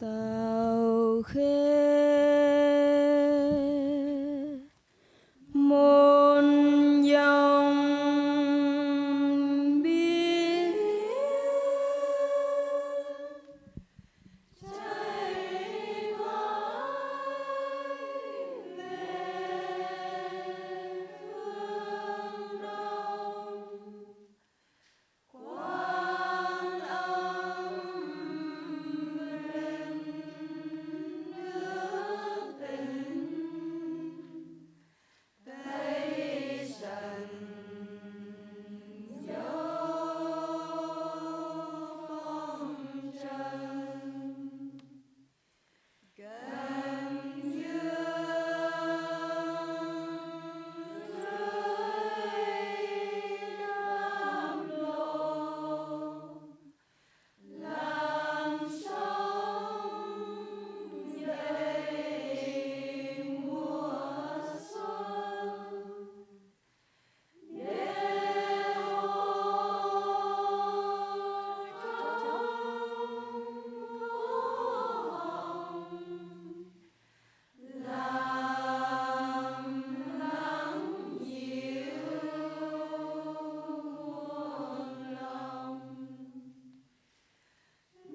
Tao khe môn dòng biết chạy mãi về phương đông Quan âm bên nước Tịnh Tây Sần dấu phong trần cánh dương rơi cam lộ làn sóng dậy mùa xuân để hồn trong cố hồng làm nắng dịu muôn lòng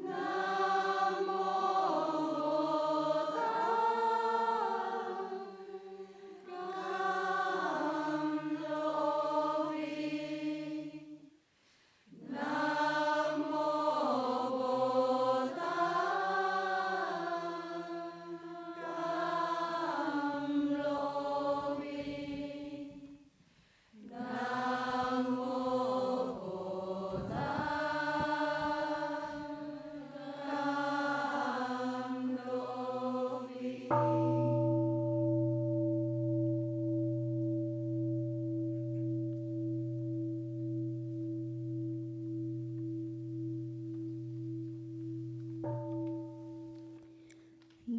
Nam mô Bồ Tát Cam Lộ Vi Nam mô Bồ Tát Cam Lộ Vi Nam mô Bồ Tát Cam Lộ Vi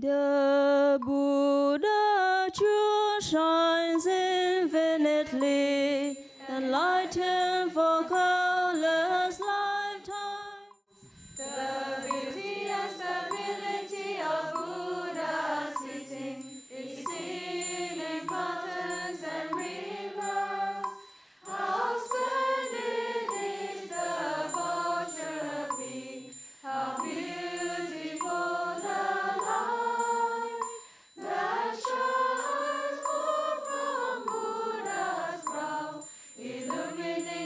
The Buddha true shines infinitely, enlightened for countless lifetimes. The beauty and stability of Buddha sitting is seen in mountains and rivers. How splendid is the Vulture Peak, how beautiful the light that shines forth from Buddha's brow, illuminating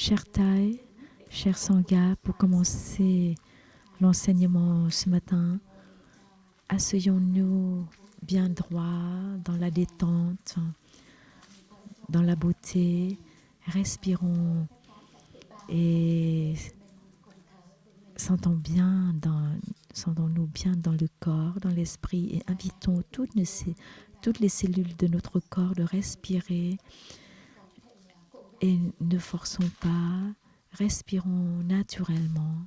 Cher Thaï, cher Sangha, pour commencer l'enseignement ce matin, asseyons-nous bien droit, dans la détente, dans la beauté. Respirons et sentons-nous bien dans le corps, dans l'esprit et invitons toutes les cellules de notre corps de respirer et ne forçons pas, respirons naturellement.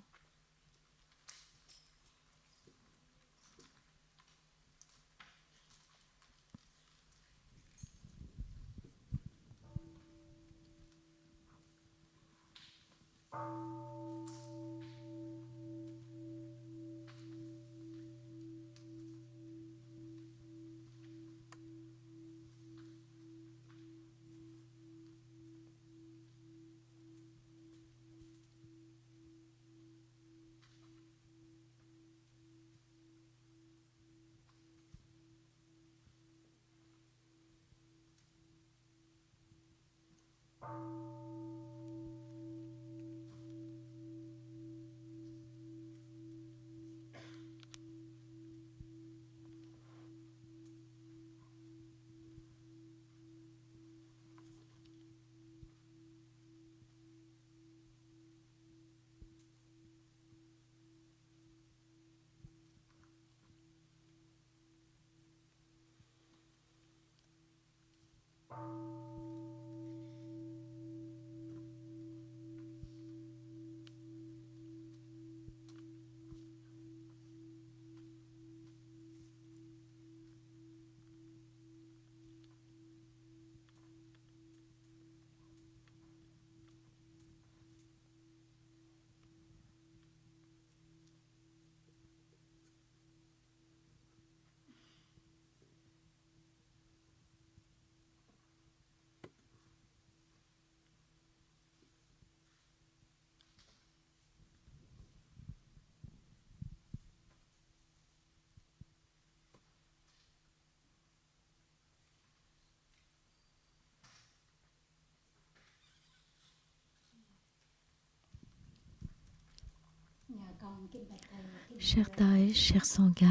Cher Thaï, cher Sangha,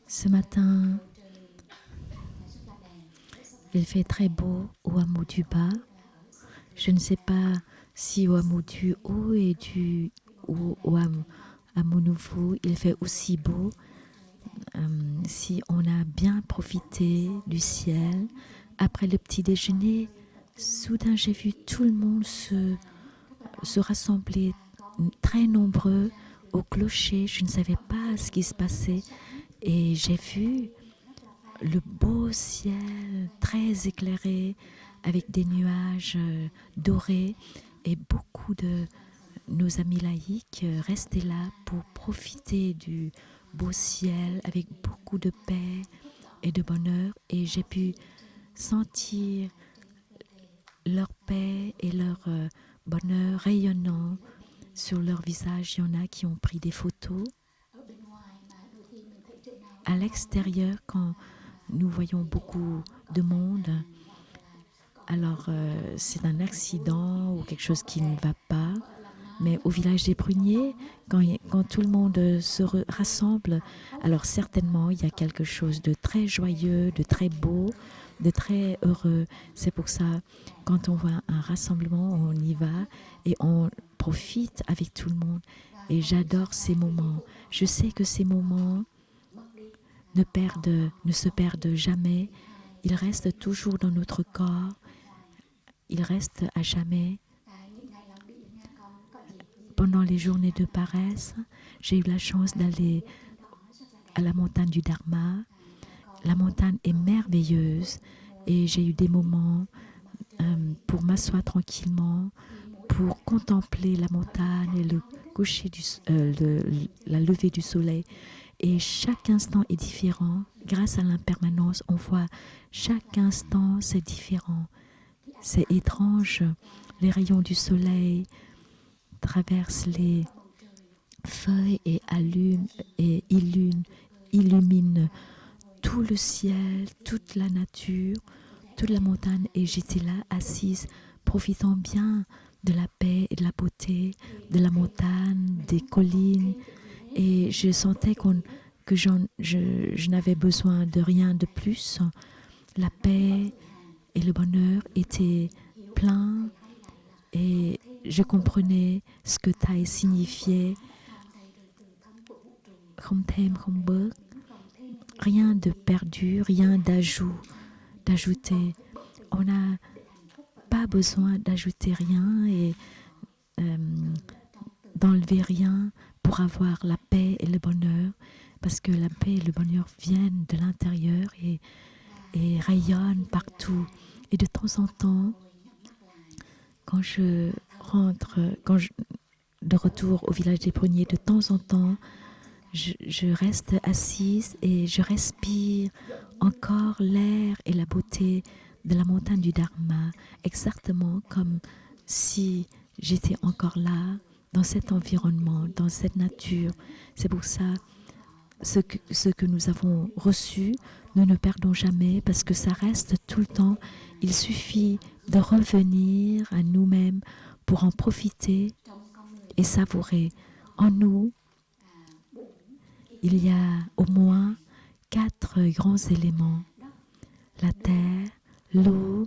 ce matin, il fait très beau au hameau du bas. Je ne sais pas si au hameau du haut et au hameau nouveau, il fait aussi beau. Si on a bien profité du ciel, après le petit déjeuner, soudain j'ai vu tout le monde se rassembler très nombreux au clocher. Je ne savais pas ce qui se passait et j'ai vu le beau ciel très éclairé avec des nuages dorés et beaucoup de nos amis laïcs restaient là pour profiter du beau ciel avec beaucoup de paix et de bonheur et j'ai pu sentir leur paix et leur bonheur rayonnant sur leur visage. Il y en a qui ont pris des photos. À l'extérieur, quand nous voyons beaucoup de monde, alors c'est un accident ou quelque chose qui ne va pas. Mais au village des Pruniers, quand tout le monde se rassemble, alors certainement il y a quelque chose de très joyeux, de très beau, de très heureux. C'est pour ça, quand on voit un rassemblement, on y va et on profite avec tout le monde. Et j'adore ces moments. Je sais que ces moments ne se perdent jamais. Ils restent toujours dans notre corps. Ils restent à jamais. Pendant les journées de paresse, j'ai eu la chance d'aller à la montagne du Dharma. La montagne est merveilleuse et j'ai eu des moments pour m'asseoir tranquillement, pour contempler la montagne et le coucher la levée du soleil. Et chaque instant est différent. Grâce à l'impermanence, on voit chaque instant, c'est différent. C'est étrange. Les rayons du soleil traversent les feuilles et illuminent tout le ciel, toute la nature, toute la montagne. Et j'étais là, assise, profitant bien de la paix et de la beauté, de la montagne, des collines. Et je sentais que je n'avais besoin de rien de plus. La paix et le bonheur étaient pleins et je comprenais ce que Thaï signifiait. Không thêm, không bớt. Rien de perdu, rien d'ajouter. On n'a pas besoin d'ajouter rien et d'enlever rien pour avoir la paix et le bonheur, parce que la paix et le bonheur viennent de l'intérieur et rayonnent partout. Et de temps en temps, quand je rentre, de retour au village des Pruniers, de temps en temps, je reste assise et je respire encore l'air et la beauté de la montagne du Dharma, exactement comme si j'étais encore là, dans cet environnement, dans cette nature. C'est pour ça, ce que nous avons reçu, nous ne perdons jamais parce que ça reste tout le temps. Il suffit de revenir à nous-mêmes pour en profiter et savourer. En nous, il y a au moins 4 grands éléments. La terre, l'eau,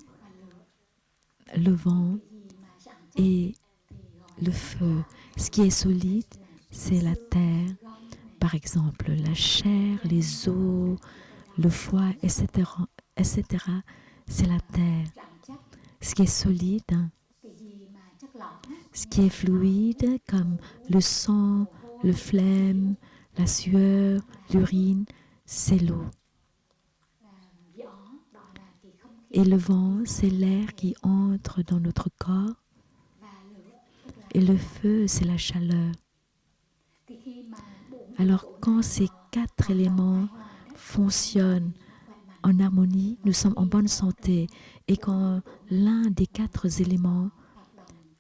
le vent et le feu. Ce qui est solide, c'est la terre. Par exemple, la chair, les os, le foie, etc. C'est la terre. Ce qui est solide, ce qui est fluide, comme le sang, le phlegme, la sueur, l'urine, c'est l'eau. Et le vent, c'est l'air qui entre dans notre corps. Et le feu, c'est la chaleur. Alors, quand ces 4 éléments fonctionnent en harmonie, nous sommes en bonne santé. Et quand l'un des 4 éléments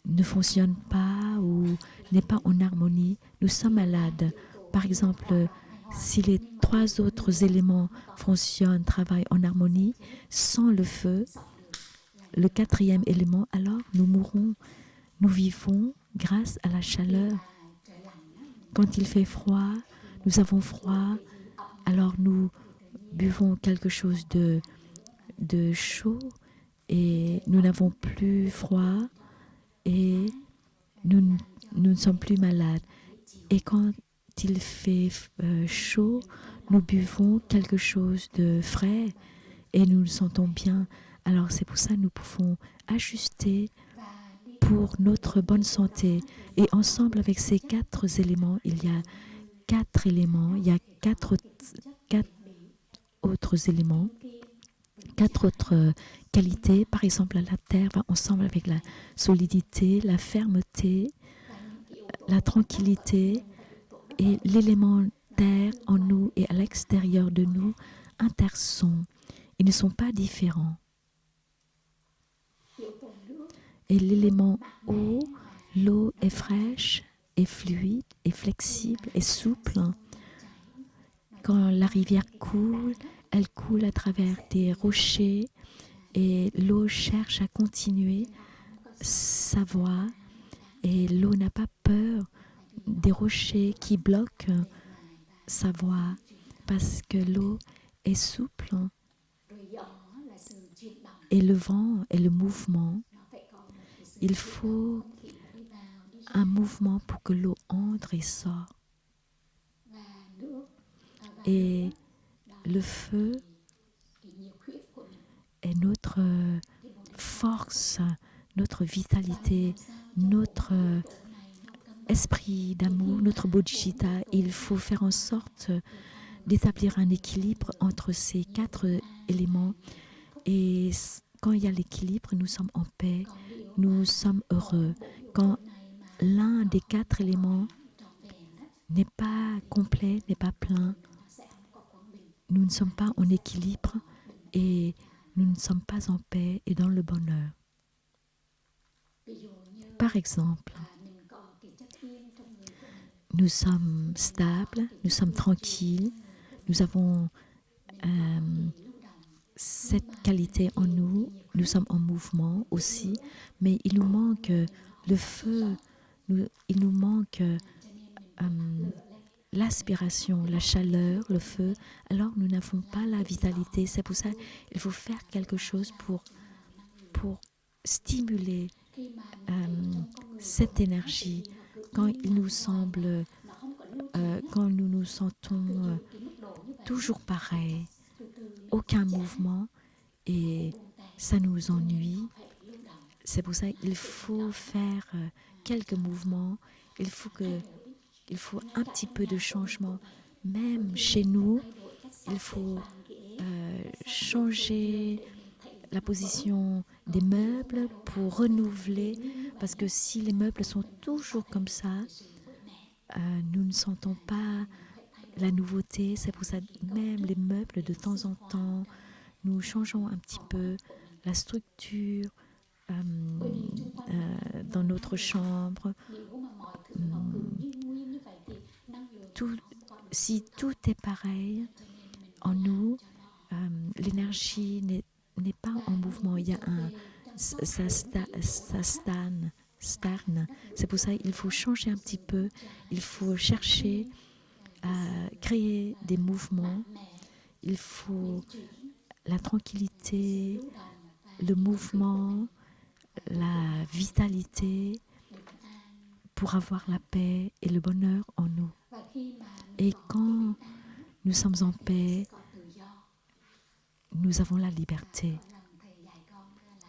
ne fonctionne pas ou n'est pas en harmonie, nous sommes malades. Par exemple, si les 3 autres éléments fonctionnent, travaillent en harmonie, sans le feu, le 4e élément, alors nous mourrons. Nous vivons grâce à la chaleur. Quand il fait froid, nous avons froid, alors nous buvons quelque chose de chaud et nous n'avons plus froid et nous ne sommes plus malades. Et quand il fait chaud, nous buvons quelque chose de frais et nous nous sentons bien. Alors c'est pour ça que nous pouvons ajuster pour notre bonne santé. Et ensemble avec ces 4 éléments, il y a 4 éléments, il y a 4 autres éléments, 4 autres qualités. Par exemple, la terre va ensemble avec la solidité, la fermeté, la tranquillité, et l'élément terre en nous et à l'extérieur de nous intersont. Ils ne sont pas différents. Et l'élément eau, l'eau est fraîche, est fluide, est flexible, est souple. Quand la rivière coule, elle coule à travers des rochers et l'eau cherche à continuer sa voie et l'eau n'a pas peur des rochers qui bloquent sa voie parce que l'eau est souple et le vent est le mouvement. Il faut un mouvement pour que l'eau entre et sort. Et le feu est notre force, notre vitalité, notre esprit d'amour, notre bodhicitta. Il faut faire en sorte d'établir un équilibre entre ces 4 éléments. Et quand il y a l'équilibre, nous sommes en paix, nous sommes heureux. Quand l'un des 4 éléments n'est pas complet, n'est pas plein, nous ne sommes pas en équilibre et nous ne sommes pas en paix et dans le bonheur. Par exemple, nous sommes stables, nous sommes tranquilles, nous avons cette qualité en nous. Nous sommes en mouvement aussi, mais il nous manque le feu, il nous manque l'aspiration, la chaleur, le feu. Alors nous n'avons pas la vitalité. C'est pour ça qu'il faut faire quelque chose pour stimuler cette énergie. Quand il nous semble, quand nous nous sentons toujours pareil, aucun mouvement et ça nous ennuie. C'est pour ça qu'il faut faire quelques mouvements. Il faut un petit peu de changement. Même chez nous, il faut changer la position des meubles pour renouveler. Parce que si les meubles sont toujours comme ça, nous ne sentons pas la nouveauté. C'est pour ça que même les meubles, de temps en temps, nous changeons un petit peu la structure dans notre chambre. Si tout est pareil en nous, l'énergie n'est pas en mouvement. Il y a ça stagne. C'est pour ça qu'il faut changer un petit peu. Il faut chercher à créer des mouvements. Il faut la tranquillité, le mouvement, la vitalité pour avoir la paix et le bonheur en nous. Et quand nous sommes en paix, nous avons la liberté.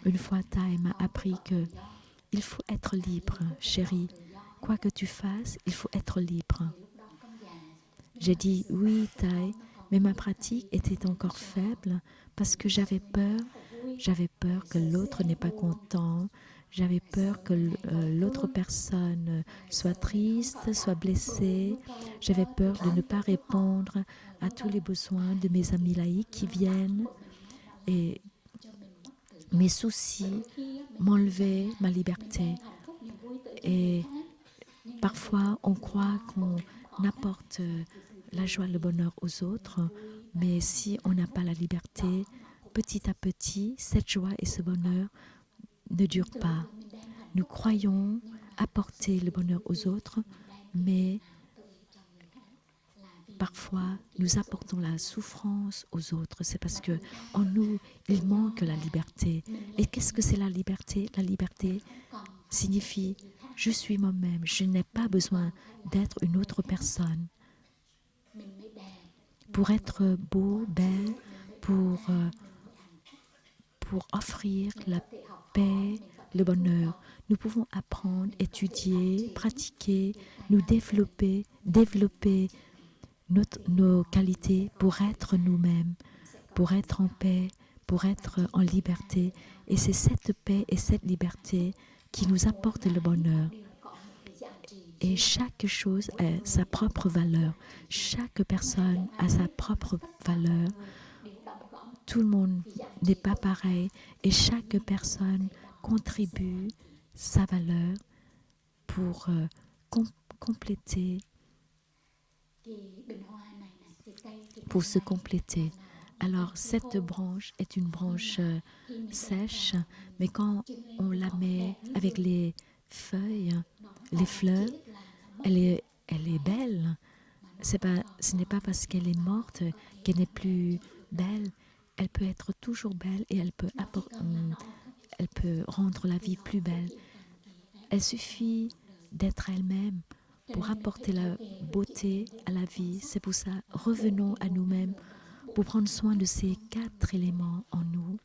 Une fois, Thaï m'a appris qu'il faut être libre, chérie. Quoi que tu fasses, il faut être libre. J'ai dit oui, Thaï, mais ma pratique était encore faible parce que j'avais peur. J'avais peur que l'autre n'est pas content. J'avais peur que l'autre personne soit triste, soit blessée. J'avais peur de ne pas répondre à tous les besoins de mes amis laïcs qui viennent. Et mes soucis m'enlevaient ma liberté. Et parfois, on croit qu'on apporte la joie, le bonheur aux autres, mais si on n'a pas la liberté, petit à petit, cette joie et ce bonheur ne durent pas. Nous croyons apporter le bonheur aux autres, mais parfois, nous apportons la souffrance aux autres. C'est parce que en nous, il manque la liberté. Et qu'est-ce que c'est la liberté? La liberté signifie je suis moi-même. Je n'ai pas besoin d'être une autre personne. Pour être beau, belle, pour offrir la paix, le bonheur. Nous pouvons apprendre, étudier, pratiquer, nous développer nos qualités pour être nous-mêmes, pour être en paix, pour être en liberté. Et c'est cette paix et cette liberté qui nous apporte le bonheur. Et chaque chose a sa propre valeur. Chaque personne a sa propre valeur. Tout le monde n'est pas pareil. Et chaque personne contribue sa valeur pour compléter, pour se compléter. Alors, cette branche est une branche sèche, mais quand on la met avec les feuilles, les fleurs, elle est belle. Ce n'est pas parce qu'elle est morte qu'elle n'est plus belle. Elle peut être toujours belle et elle peut rendre la vie plus belle. Elle suffit d'être elle-même pour apporter la beauté à la vie. C'est pour ça, revenons à nous-mêmes pour prendre soin de ces 4 éléments en nous.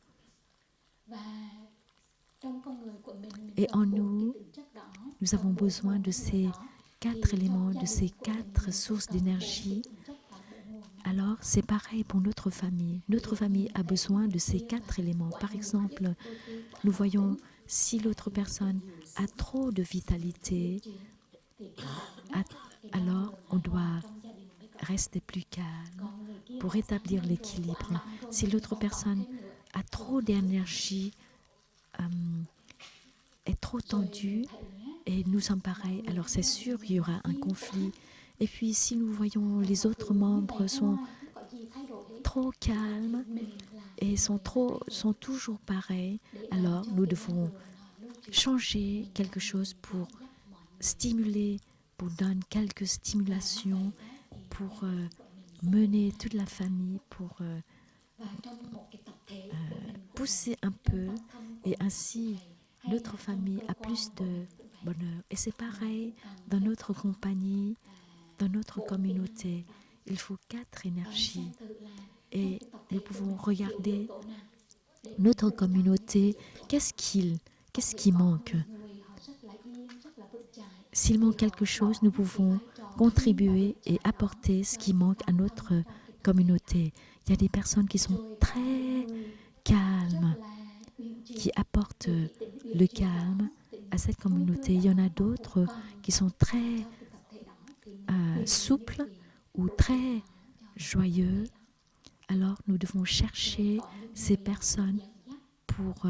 Et en nous, nous avons besoin de ces 4 éléments, de ces 4 sources d'énergie. Alors, c'est pareil pour notre famille. Notre famille a besoin de ces 4 éléments. Par exemple, nous voyons si l'autre personne a trop de vitalité, alors on doit rester plus calme pour rétablir l'équilibre. Si l'autre personne a trop d'énergie, est trop tendue, et nous sommes pareils, alors c'est sûr qu'il y aura un conflit. Et puis si nous voyons les autres membres sont trop calmes, et sont toujours pareils. Alors nous devons changer quelque chose pour stimuler, pour donner quelques stimulations, pour mener toute la famille, pour pousser un peu, et ainsi notre famille a plus de bonheur. Et c'est pareil dans notre compagnie, dans notre communauté. Il faut 4 énergies et nous pouvons regarder notre communauté. Qu'est-ce qui manque? S'il manque quelque chose, nous pouvons contribuer et apporter ce qui manque à notre communauté. Il y a des personnes qui sont très calmes, qui apportent le calme à cette communauté. Il y en a d'autres qui sont très souples ou très joyeux. Alors nous devons chercher ces personnes pour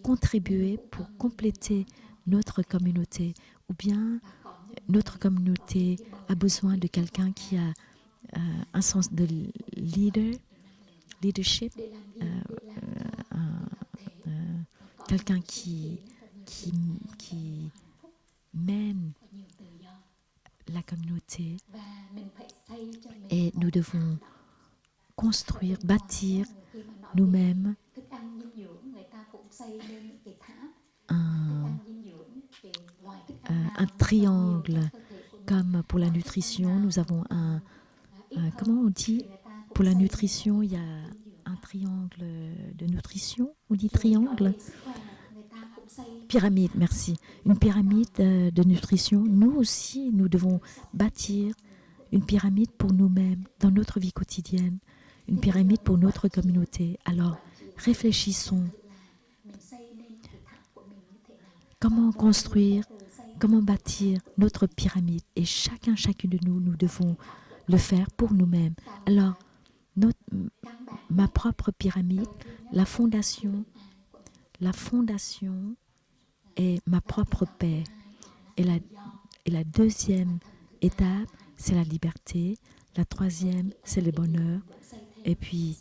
contribuer, pour compléter notre communauté. Ou bien notre communauté a besoin de quelqu'un qui a un sens de leadership, quelqu'un qui mène la communauté. Et nous devons construire, bâtir nous-mêmes un triangle. Comme pour la nutrition, nous avons comment on dit? Pour la nutrition, il y a un triangle de nutrition. On dit triangle? Pyramide, merci. Une pyramide de nutrition. Nous aussi, nous devons bâtir une pyramide pour nous-mêmes, dans notre vie quotidienne. Une pyramide pour notre communauté. Alors, réfléchissons. Comment construire, comment bâtir notre pyramide? Et chacune de nous, nous devons le faire pour nous-mêmes. Alors, ma propre pyramide, la fondation est ma propre paix. Et la deuxième étape, c'est la liberté. La troisième, c'est le bonheur. Et puis,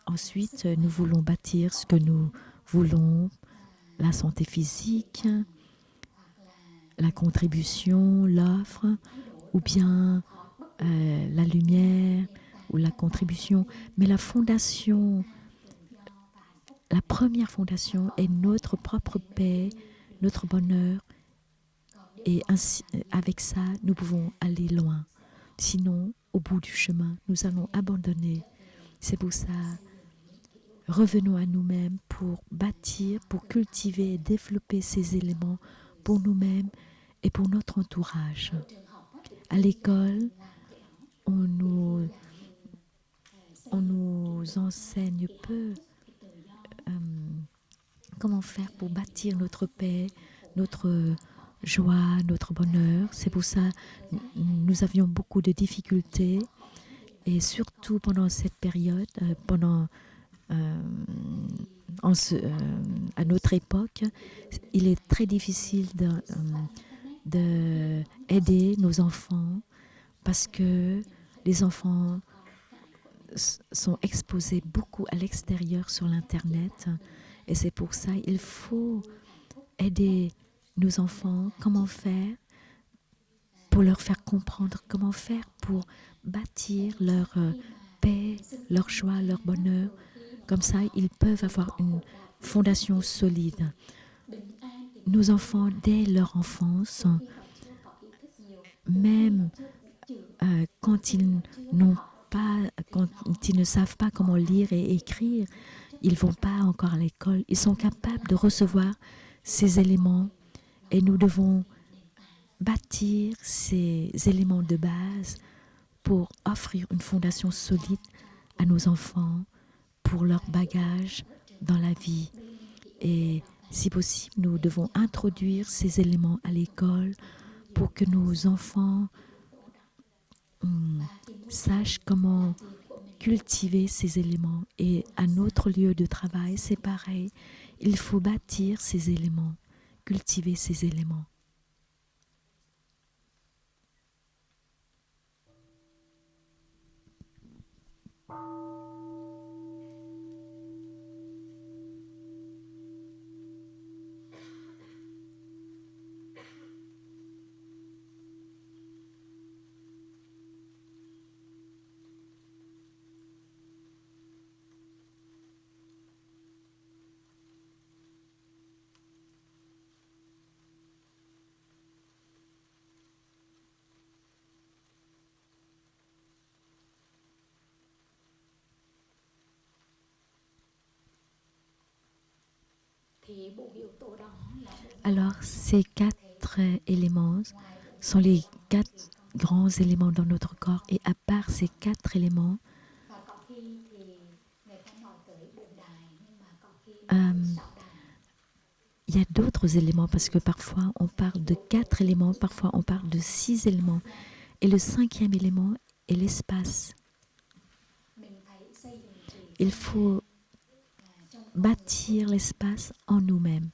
ensuite, nous voulons bâtir ce que nous voulons, la santé physique, la contribution, l'offre, ou bien la lumière, ou la contribution. Mais la première fondation est notre propre paix, notre bonheur. Et ainsi, avec ça, nous pouvons aller loin. Sinon, au bout du chemin, nous allons abandonner. C'est pour ça, revenons à nous-mêmes pour bâtir, pour cultiver et développer ces éléments pour nous-mêmes et pour notre entourage. À l'école, on nous enseigne peu comment faire pour bâtir notre paix, notre joie, notre bonheur. C'est pour ça que nous avions beaucoup de difficultés. Et surtout pendant cette période, à notre époque, il est très difficile d'aider nos enfants parce que les enfants sont exposés beaucoup à l'extérieur sur l'Internet. Et c'est pour ça qu'il faut aider nos enfants. Comment faire pour leur faire comprendre, comment faire pour bâtir leur paix, leur joie, leur bonheur. Comme ça, ils peuvent avoir une fondation solide. Nos enfants, dès leur enfance, même quand ils ne savent pas comment lire et écrire, ils ne vont pas encore à l'école, ils sont capables de recevoir ces éléments et nous devons bâtir ces éléments de base pour offrir une fondation solide à nos enfants pour leur bagage dans la vie. Et si possible, nous devons introduire ces éléments à l'école pour que nos enfants sachent comment cultiver ces éléments. Et à notre lieu de travail, c'est pareil. Il faut bâtir ces éléments, cultiver ces éléments. Alors, ces 4 éléments sont les 4 grands éléments dans notre corps. Et à part ces 4 éléments, il y a d'autres éléments parce que parfois on parle de 4 éléments, parfois on parle de 6 éléments. Et le 5e élément est l'espace. Il faut bâtir l'espace en nous-mêmes.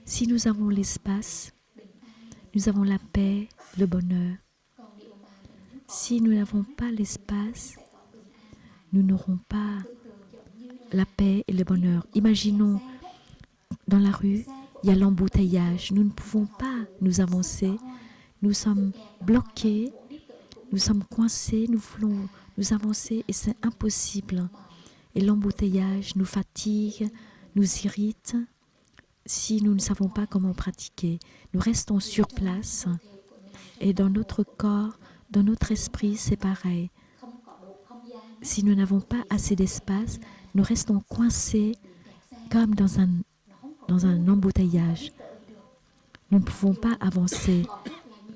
Si nous avons l'espace, nous avons la paix, le bonheur. Si nous n'avons pas l'espace, nous n'aurons pas la paix et le bonheur. Imaginons, dans la rue, il y a l'embouteillage. Nous ne pouvons pas nous avancer. Nous sommes bloqués, nous sommes coincés, nous voulons nous avancer et c'est impossible. Et l'embouteillage nous fatigue, nous irrite. Si nous ne savons pas comment pratiquer, nous restons sur place. Et dans notre corps, dans notre esprit, c'est pareil. Si nous n'avons pas assez d'espace, nous restons coincés comme dans un embouteillage. Nous ne pouvons pas avancer.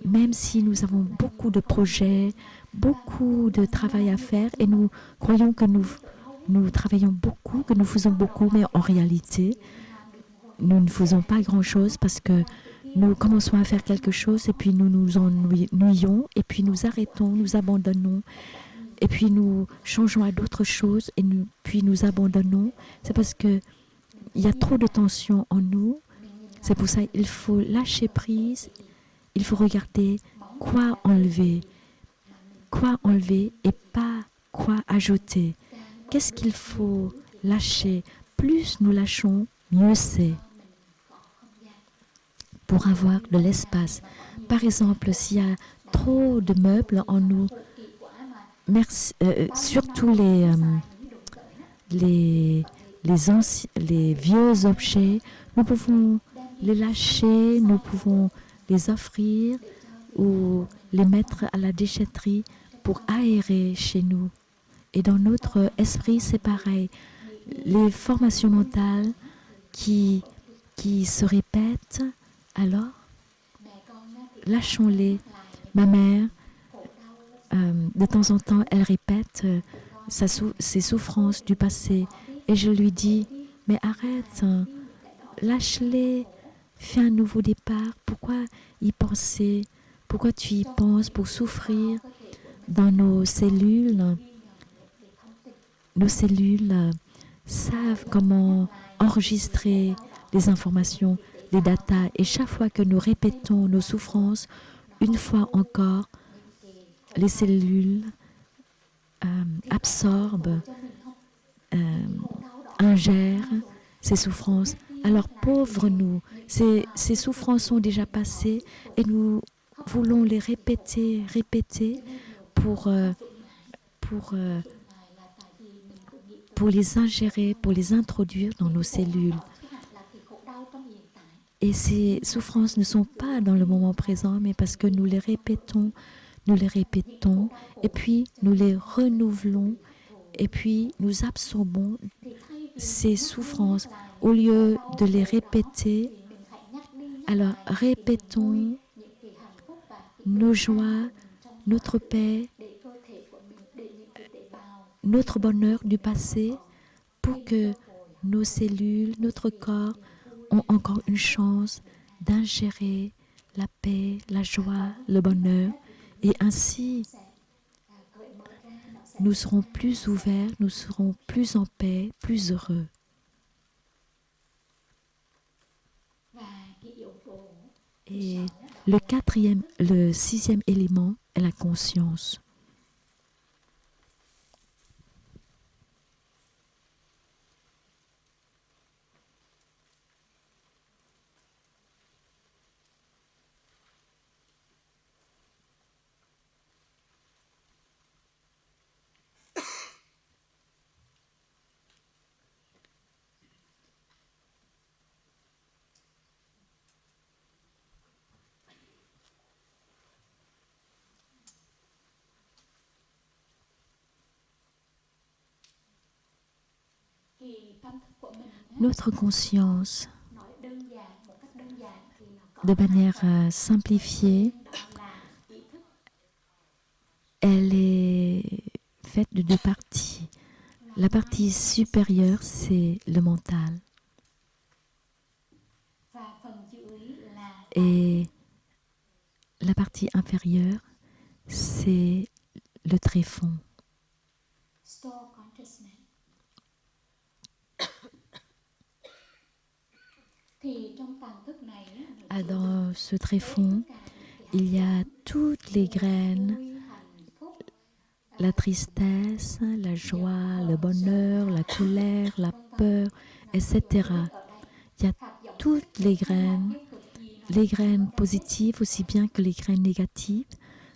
Même si nous avons beaucoup de projets, beaucoup de travail à faire et nous croyons que nous travaillons beaucoup, que nous faisons beaucoup, mais en réalité, nous ne faisons pas grand-chose parce que nous commençons à faire quelque chose et puis nous nous ennuyons et puis nous arrêtons, nous abandonnons et puis nous changeons à d'autres choses et puis nous abandonnons. C'est parce qu'il y a trop de tension en nous. C'est pour ça qu'il faut lâcher prise. Il faut regarder quoi enlever et pas quoi ajouter. Qu'est-ce qu'il faut lâcher? Plus nous lâchons, mieux c'est pour avoir de l'espace. Par exemple, s'il y a trop de meubles en nous, surtout les vieux objets, nous pouvons les lâcher, nous pouvons les offrir ou les mettre à la déchetterie pour aérer chez nous. Et dans notre esprit, c'est pareil. Les formations mentales qui se répètent, alors lâchons-les. Ma mère, de temps en temps, elle répète ses souffrances du passé. Et je lui dis, mais arrête, lâche-les, fais un nouveau départ. Pourquoi y penser? Pourquoi tu y penses pour souffrir? Dans nos cellules savent comment enregistrer les informations, les datas. Et chaque fois que nous répétons nos souffrances, une fois encore, les cellules absorbent, ingèrent ces souffrances. Alors pauvres nous, ces souffrances sont déjà passées et nous voulons les répéter pour les ingérer, pour les introduire dans nos cellules. Et ces souffrances ne sont pas dans le moment présent, mais parce que nous les répétons, et puis nous les renouvelons, et puis nous absorbons ces souffrances. Au lieu de les répéter, alors répétons nos joies, notre paix, notre bonheur du passé pour que nos cellules, notre corps ont encore une chance d'ingérer la paix, la joie, le bonheur. Et ainsi, nous serons plus ouverts, nous serons plus en paix, plus heureux. Et le 6e élément est la conscience. Notre conscience, de manière simplifiée, elle est faite de deux parties. La partie supérieure, c'est le mental. Et la partie inférieure, c'est le tréfonds. Dans ce tréfonds, il y a toutes les graines, la tristesse, la joie, le bonheur, la colère, la peur, etc. Il y a toutes les graines positives aussi bien que les graines négatives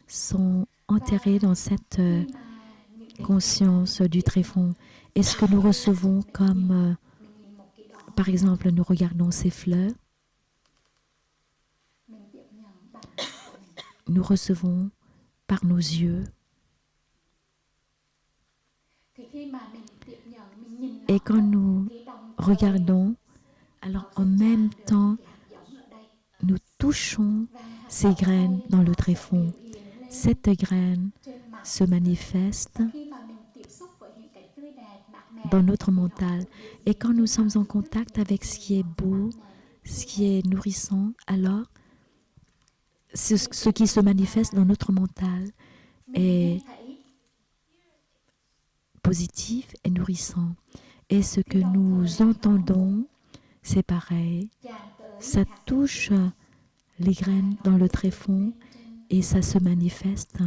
sont enterrées dans cette conscience du tréfonds. Et ce que nous recevons comme, par exemple, nous regardons ces fleurs, nous recevons par nos yeux. Et quand nous regardons, alors en même temps, nous touchons ces graines dans le tréfonds. Cette graine se manifeste dans notre mental. Et quand nous sommes en contact avec ce qui est beau, ce qui est nourrissant, alors ce qui se manifeste dans notre mental est positif et nourrissant. Et ce que nous entendons, c'est pareil. Ça touche les graines dans le tréfonds et ça se manifeste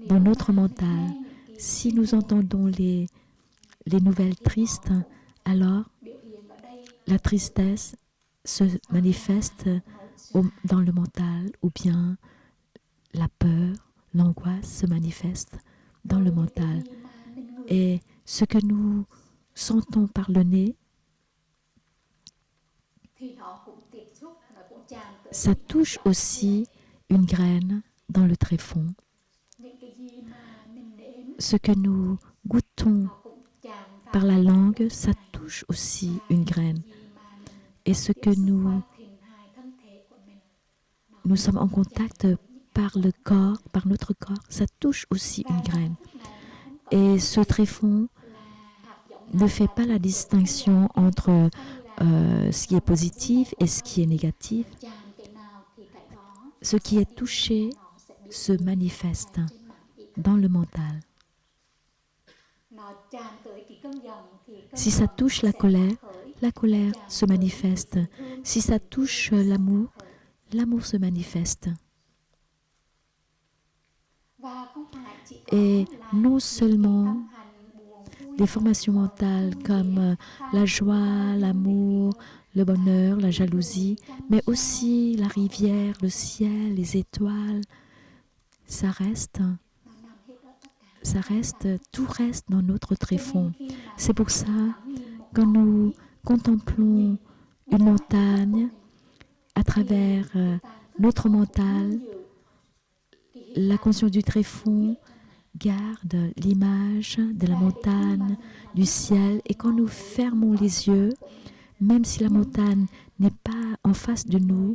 dans notre mental. Si nous entendons les nouvelles tristes, alors la tristesse se manifeste dans le mental, ou bien la peur, l'angoisse se manifeste dans le mental. Et ce que nous sentons par le nez, ça touche aussi une graine dans le tréfonds. Ce que nous goûtons par la langue, ça touche aussi une graine. Et ce que nous sommes en contact par le corps, par notre corps, ça touche aussi une graine. Et ce tréfonds ne fait pas la distinction entre ce qui est positif et ce qui est négatif. Ce qui est touché se manifeste dans le mental. Si ça touche la colère se manifeste. Si ça touche l'amour se manifeste. Et non seulement des formations mentales comme la joie, l'amour, le bonheur, la jalousie, mais aussi la rivière, le ciel, les étoiles, ça reste, tout reste dans notre tréfonds. C'est pour ça, quand nous contemplons une montagne à travers notre mental, la conscience du tréfonds garde l'image de la montagne, du ciel, et quand nous fermons les yeux, même si la montagne n'est pas en face de nous,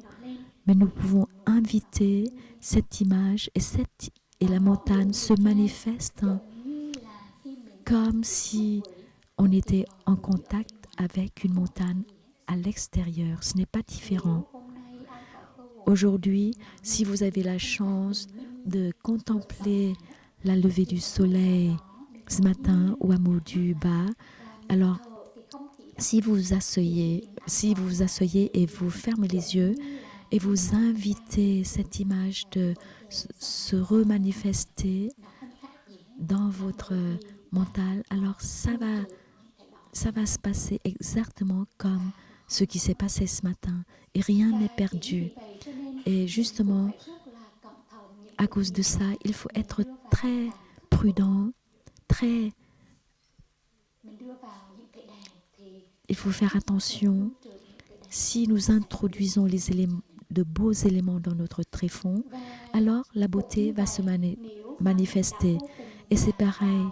mais nous pouvons inviter cette image et la montagne se manifeste comme si on était en contact avec une montagne à l'extérieur. Ce n'est pas différent. Aujourd'hui, si vous avez la chance de contempler la levée du soleil ce matin au hameau du bas, alors si vous vous asseyez et vous fermez les yeux et vous invitez cette image de se remanifester dans votre mental, alors ça va se passer exactement comme ce qui s'est passé ce matin et rien n'est perdu. Et justement, à cause de ça, il faut être très prudent, il faut faire attention. Si nous introduisons de beaux éléments dans notre tréfonds, alors la beauté va se manifester. Et c'est pareil.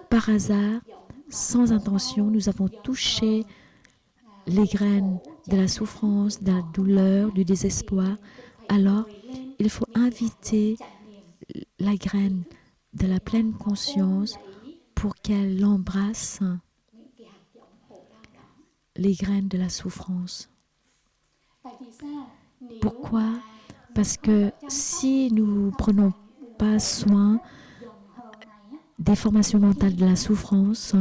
Par hasard, sans intention, nous avons touché les graines de la souffrance, de la douleur, du désespoir, alors il faut inviter la graine de la pleine conscience pour qu'elle embrasse les graines de la souffrance. Pourquoi? Parce que si nous ne prenons pas soin des formations mentales de la souffrance,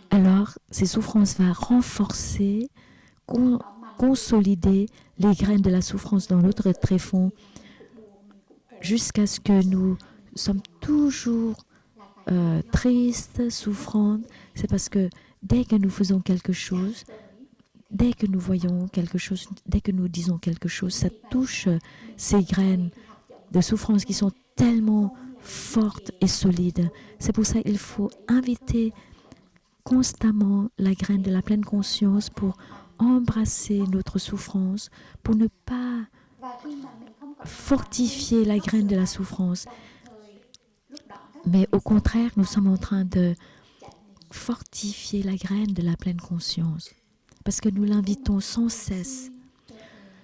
alors ces souffrances vont renforcer, consolider les graines de la souffrance dans notre tréfonds jusqu'à ce que nous sommes toujours tristes, souffrantes. C'est parce que dès que nous faisons quelque chose, dès que nous voyons quelque chose, dès que nous disons quelque chose, ça touche ces graines de souffrance qui sont tellement fortes et solides. C'est pour ça qu'il faut inviter constamment la graine de la pleine conscience pour embrasser notre souffrance, pour ne pas fortifier la graine de la souffrance. Mais au contraire, nous sommes en train de fortifier la graine de la pleine conscience. Parce que nous l'invitons sans cesse.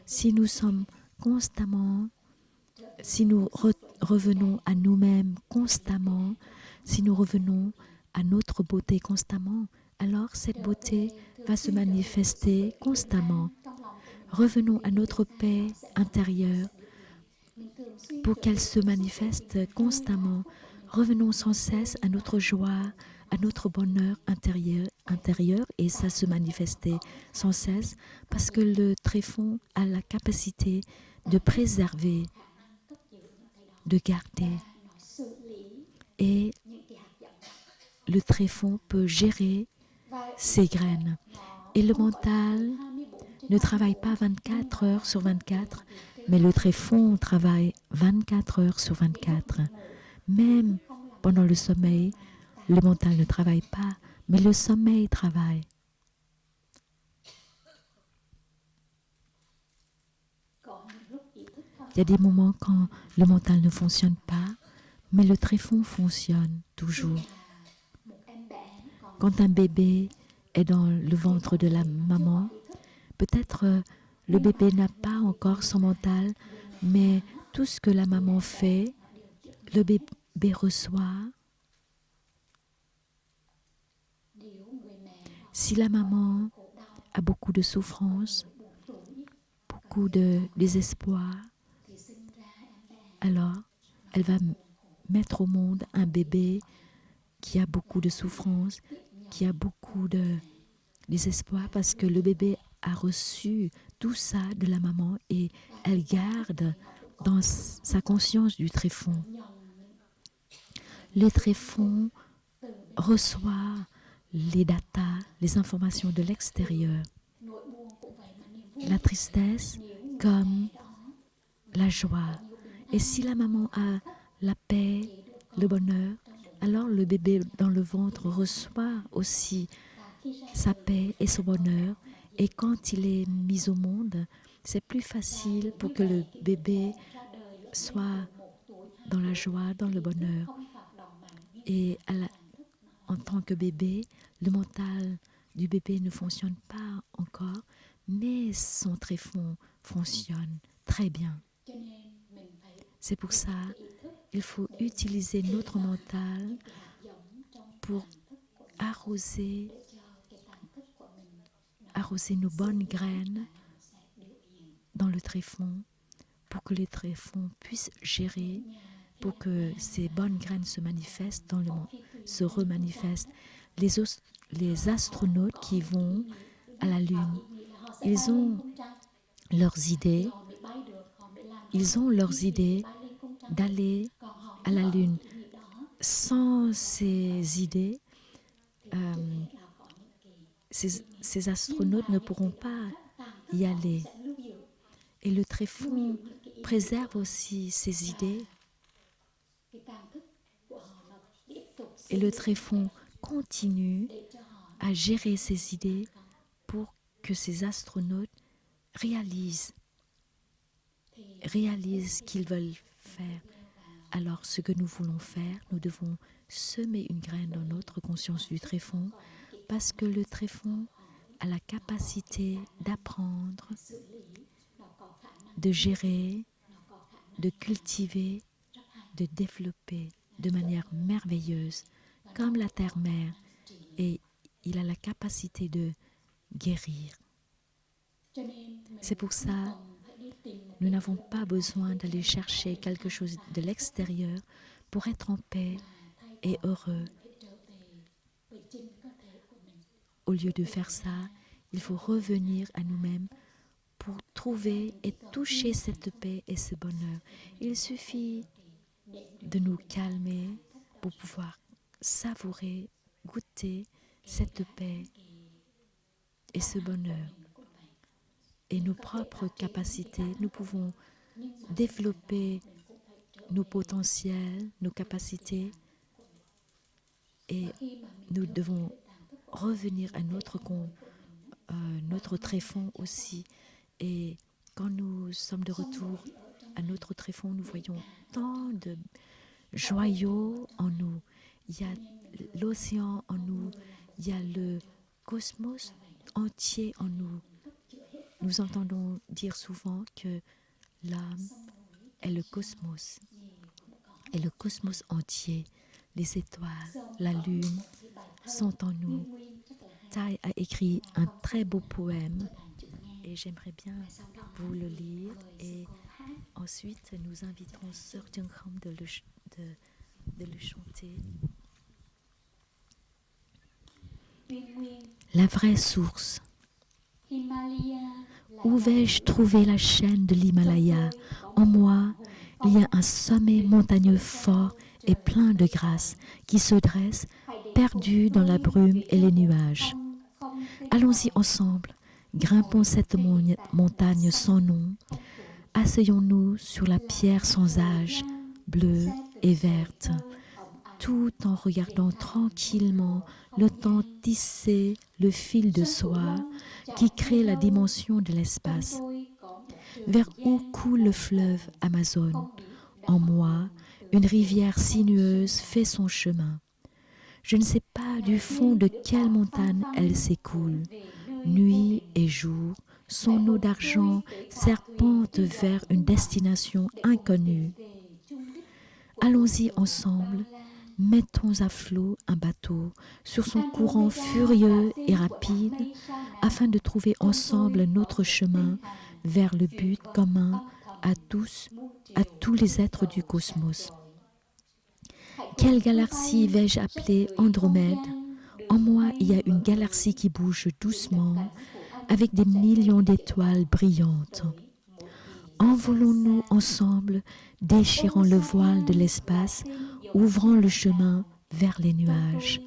Si nous sommes constamment, si nous revenons à nous-mêmes constamment, si nous revenons à notre beauté constamment, alors cette beauté va se manifester constamment. Revenons à notre paix intérieure pour qu'elle se manifeste constamment. Revenons sans cesse à notre joie, à notre bonheur intérieur et ça se manifestait sans cesse parce que le tréfonds a la capacité de préserver, de garder et le tréfonds peut gérer ses graines. Et le mental ne travaille pas 24 heures sur 24, mais le tréfonds travaille 24 heures sur 24. Même pendant le sommeil, le mental ne travaille pas, mais le sommeil travaille. Il y a des moments quand le mental ne fonctionne pas, mais le tréfonds fonctionne toujours. Quand un bébé est dans le ventre de la maman, peut-être le bébé n'a pas encore son mental, mais tout ce que la maman fait, le bébé reçoit. Si la maman a beaucoup de souffrance, beaucoup de désespoir, alors elle va mettre au monde un bébé qui a beaucoup de souffrance, qui a beaucoup de désespoir parce que le bébé a reçu tout ça de la maman et elle garde dans sa conscience du tréfonds. Le tréfonds reçoit les datas, les informations de l'extérieur. La tristesse comme la joie. Et si la maman a la paix, le bonheur, alors le bébé dans le ventre reçoit aussi sa paix et son bonheur. Et quand il est mis au monde, c'est plus facile pour que le bébé soit dans la joie, dans le bonheur. Et en tant que bébé, le mental du bébé ne fonctionne pas encore, mais son tréfonds fonctionne très bien. C'est pour ça qu'il faut utiliser notre mental pour arroser nos bonnes graines dans le tréfonds pour que les tréfonds puissent gérer, pour que ces bonnes graines se manifestent dans le monde, se remanifestent. Les astronautes qui vont à la Lune, ils ont leurs idées d'aller à la Lune. Sans ces idées, ces astronautes ne pourront pas y aller. Et le tréfonds préserve aussi ces idées. Et le tréfonds continue à gérer ces idées pour que ces astronautes réalisent ce qu'ils veulent faire. Alors, ce que nous voulons faire, nous devons semer une graine dans notre conscience du tréfonds, parce que le tréfonds a la capacité d'apprendre, de gérer, de cultiver, de développer de manière merveilleuse, comme la terre-mère, et il a la capacité de guérir. C'est pour ça nous n'avons pas besoin d'aller chercher quelque chose de l'extérieur pour être en paix et heureux. Au lieu de faire ça, il faut revenir à nous-mêmes pour trouver et toucher cette paix et ce bonheur. Il suffit de nous calmer pour pouvoir savourer, goûter cette paix et ce bonheur. Et nos propres capacités, nous pouvons développer nos potentiels, nos capacités, et nous devons revenir à notre tréfonds aussi. Et quand nous sommes de retour à notre tréfonds, nous voyons tant de joyaux en nous. Il y a l'océan en nous, il y a le cosmos entier en nous. Nous entendons dire souvent que l'âme est le cosmos, et le cosmos entier, les étoiles, la lune sont en nous. Tai a écrit un très beau poème et j'aimerais bien vous le lire, et ensuite nous inviterons Sœur Jung-Khom de le chanter. La vraie source. Où vais-je trouver la chaîne de l'Himalaya? En moi, il y a un sommet montagneux fort et plein de grâce qui se dresse, perdu dans la brume et les nuages. Allons-y ensemble, grimpons cette montagne sans nom, asseyons-nous sur la pierre sans âge, bleue et verte, tout en regardant tranquillement le temps tisser le fil de soie qui crée la dimension de l'espace. Vers où coule le fleuve Amazone? En moi, une rivière sinueuse fait son chemin. Je ne sais pas du fond de quelle montagne elle s'écoule. Nuit et jour, son eau d'argent serpente vers une destination inconnue. Allons-y ensemble, mettons à flot un bateau sur son courant furieux et rapide afin de trouver ensemble notre chemin vers le but commun à tous les êtres du cosmos. Quelle galaxie vais-je appeler Andromède? En moi, il y a une galaxie qui bouge doucement avec des millions d'étoiles brillantes. Envolons-nous ensemble, déchirant le voile de l'espace, ouvrant le chemin vers les nuages.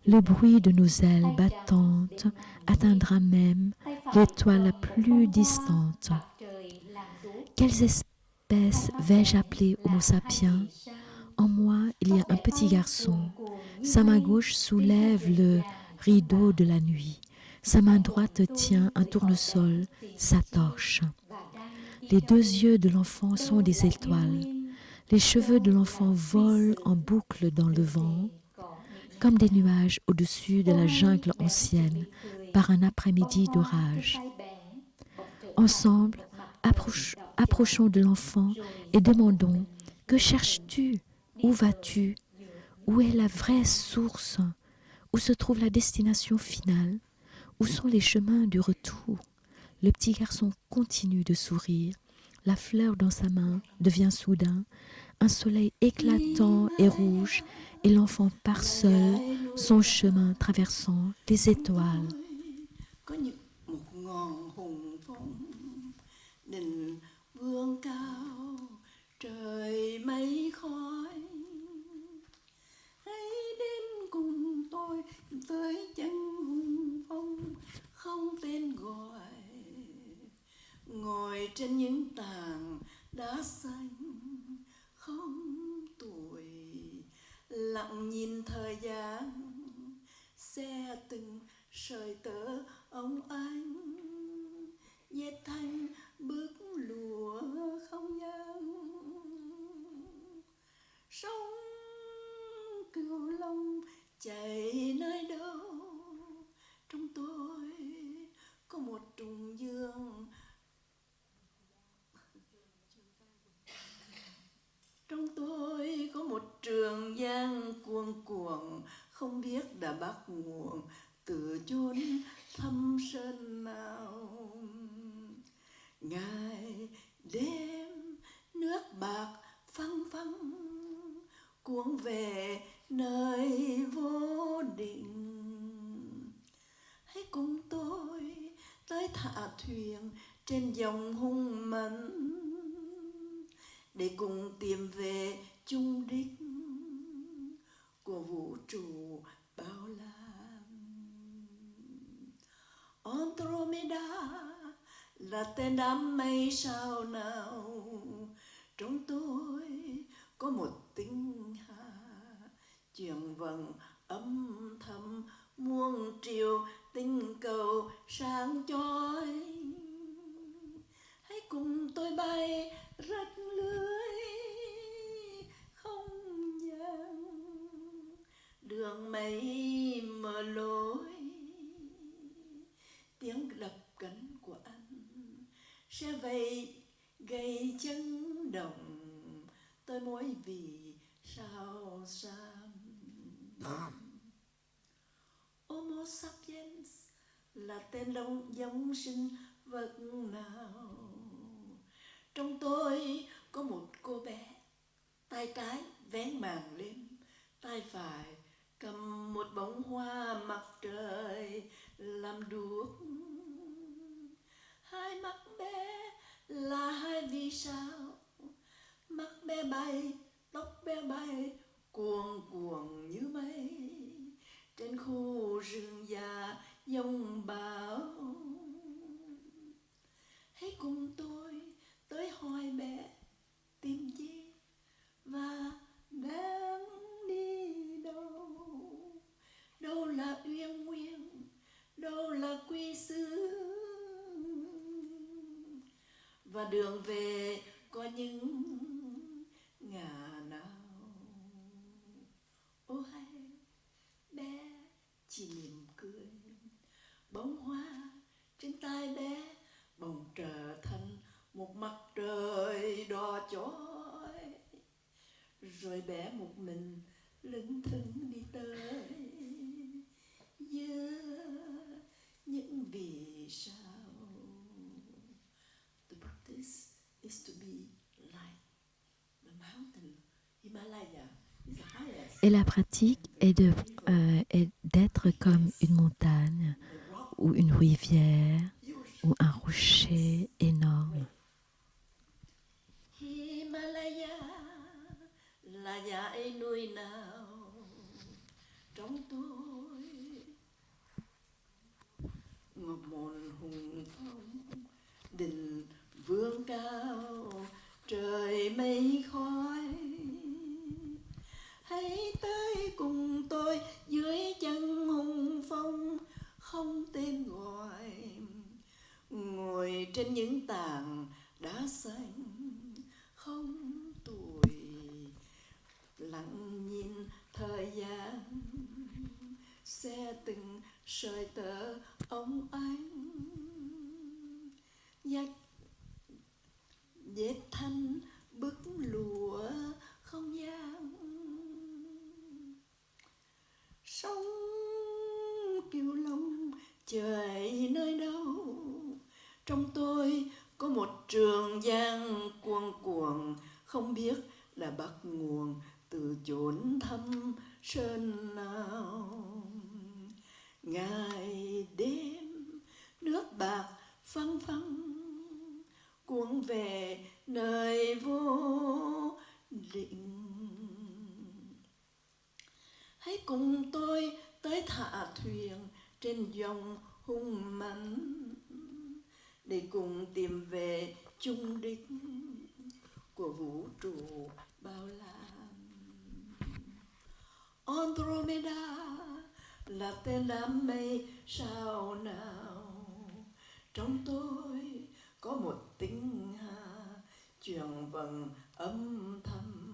Le bruit de nos ailes battantes atteindra même l'étoile la plus distante. Quelles espèces vais-je appeler Homo sapiens? En moi, il y a un petit garçon. Sa main gauche soulève le rideau de la nuit. Sa main droite tient un tournesol, sa torche. Les deux yeux de l'enfant sont des étoiles. Les cheveux de l'enfant volent en boucle dans le vent, comme des nuages au-dessus de la jungle ancienne, par un après-midi d'orage. Ensemble, approchons de l'enfant et demandons: que cherches-tu? Où vas-tu? Où est la vraie source? Où se trouve la destination finale? Où sont les chemins du retour? Le petit garçon continue de sourire. La fleur dans sa main devient soudain un soleil éclatant et rouge, et l'enfant part seul son chemin traversant les étoiles. Ngồi trên những tảng đá xanh không tuổi, lặng nhìn thời gian xe từng sợi tơ óng ánh, dệt thành bước lụa không gian. Trong tôi có một trường giang cuồn cuộn, không biết đã bắt nguồn từ chốn thâm sơn nào. Ngày đêm nước bạc phăng phăng cuốn về nơi vô định. Hãy cùng tôi tới thả thuyền trên dòng hung mãnh, để cùng tìm về chung đích của vũ trụ bao la. Andromeda là tên đám mây sao nào. Trong tôi có một tinh hà chuyển vầng âm thầm muôn triệu tinh cầu sáng chói. Hãy cùng tôi bay rách lưới không gian, đường mây mở lối. Tiếng đập cánh của anh sẽ vây gây chấn động tới mỗi vì sao sam. Homo sapiens là tên giống sinh vật nào. Trong tôi có một cô bé, tay trái vén màn lên, tay phải cầm một bông hoa mặt trời làm đuốc. Hai mắt bé là hai vì sao, mắt bé bay, tóc bé bay, cuồn cuộn như mây trên khu rừng già giông bão. Hãy cùng tôi tới hỏi bé tìm gì và đang đi đâu. Đâu là uyên nguyên, đâu là quy xứ, và đường về có những ngả nào. Ô hay bé chỉ mỉm cười, bông hoa trên tay bé bỗng trở thành một mặt trời đỏ chói. Rồi bé một mình lững thững đi tới giữa những vì sao. The practice is to be like the mountain Himalaya is the highest. Et la pratique est d'être comme une montagne ou une rivière ou un rocher énorme. Himalaya là dãy núi nào trong tôi ngọc môn hùng phong, đỉnh vương cao trời mây khói. Hãy tới cùng tôi dưới chân hùng phong không tên gọi, ngồi trên những tảng đá xanh không tuổi, lặng nhìn thời gian xe từng sợi tơ óng ánh dệt thành bức lụa không gian. Sông Kiều Long trời nơi đâu. Trong tôi có một trường giang cuồn cuộn, không biết là bắt nguồn từ chốn thâm sơn nào. Ngày đêm nước bạc phăng phăng cuốn về nơi vô định. Hãy cùng tôi tới thả thuyền trên dòng hung mãnh, để cùng tìm về chung đích của vũ trụ bao la. Andromeda là tên đám mây sao nào. Trong tôi có một tinh hà chuyển vầng âm thầm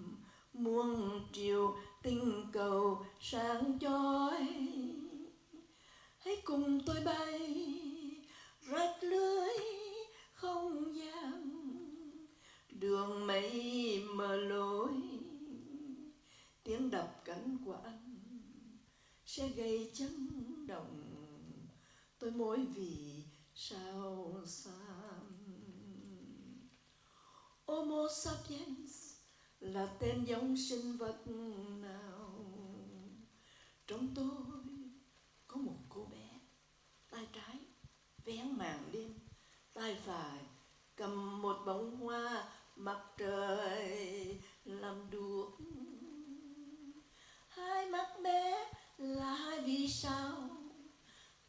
muôn triệu tinh cầu sáng chói. Hãy cùng tôi bay rách lưới không gian, đường mây mở lối. tiếng đập cánh của anh sẽ gây chấn động tôi mỗi vì sao xăm. Homo sapiens là tên giống sinh vật nào? Trong tôi có một cô bé, tay trái vén màn đêm, tay phải cầm một bông hoa mặt trời làm đuốc. Hai mắt bé là hai vì sao,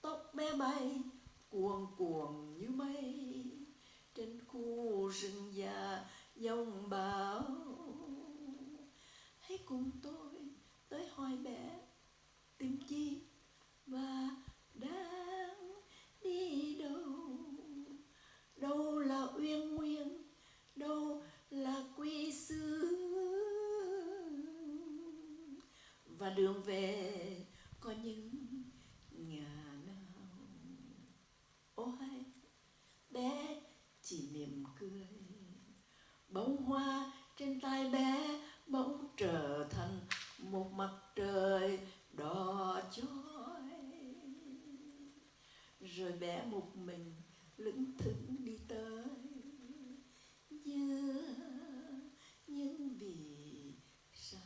tóc bé bay cuồn cuộn như mây trên khu rừng già giông bão. Hãy cùng tôi tới hỏi bé tìm chi và đang đi đâu. Đâu là uyên nguyên, đâu là quy xứ, và đường về có những nhà nào. Ô hay bé chỉ mỉm cười, bông hoa trên tay bé bỗng trở thành một mặt trời đỏ chói. Rồi bé một mình lững thững đi tới giữa những vì sao.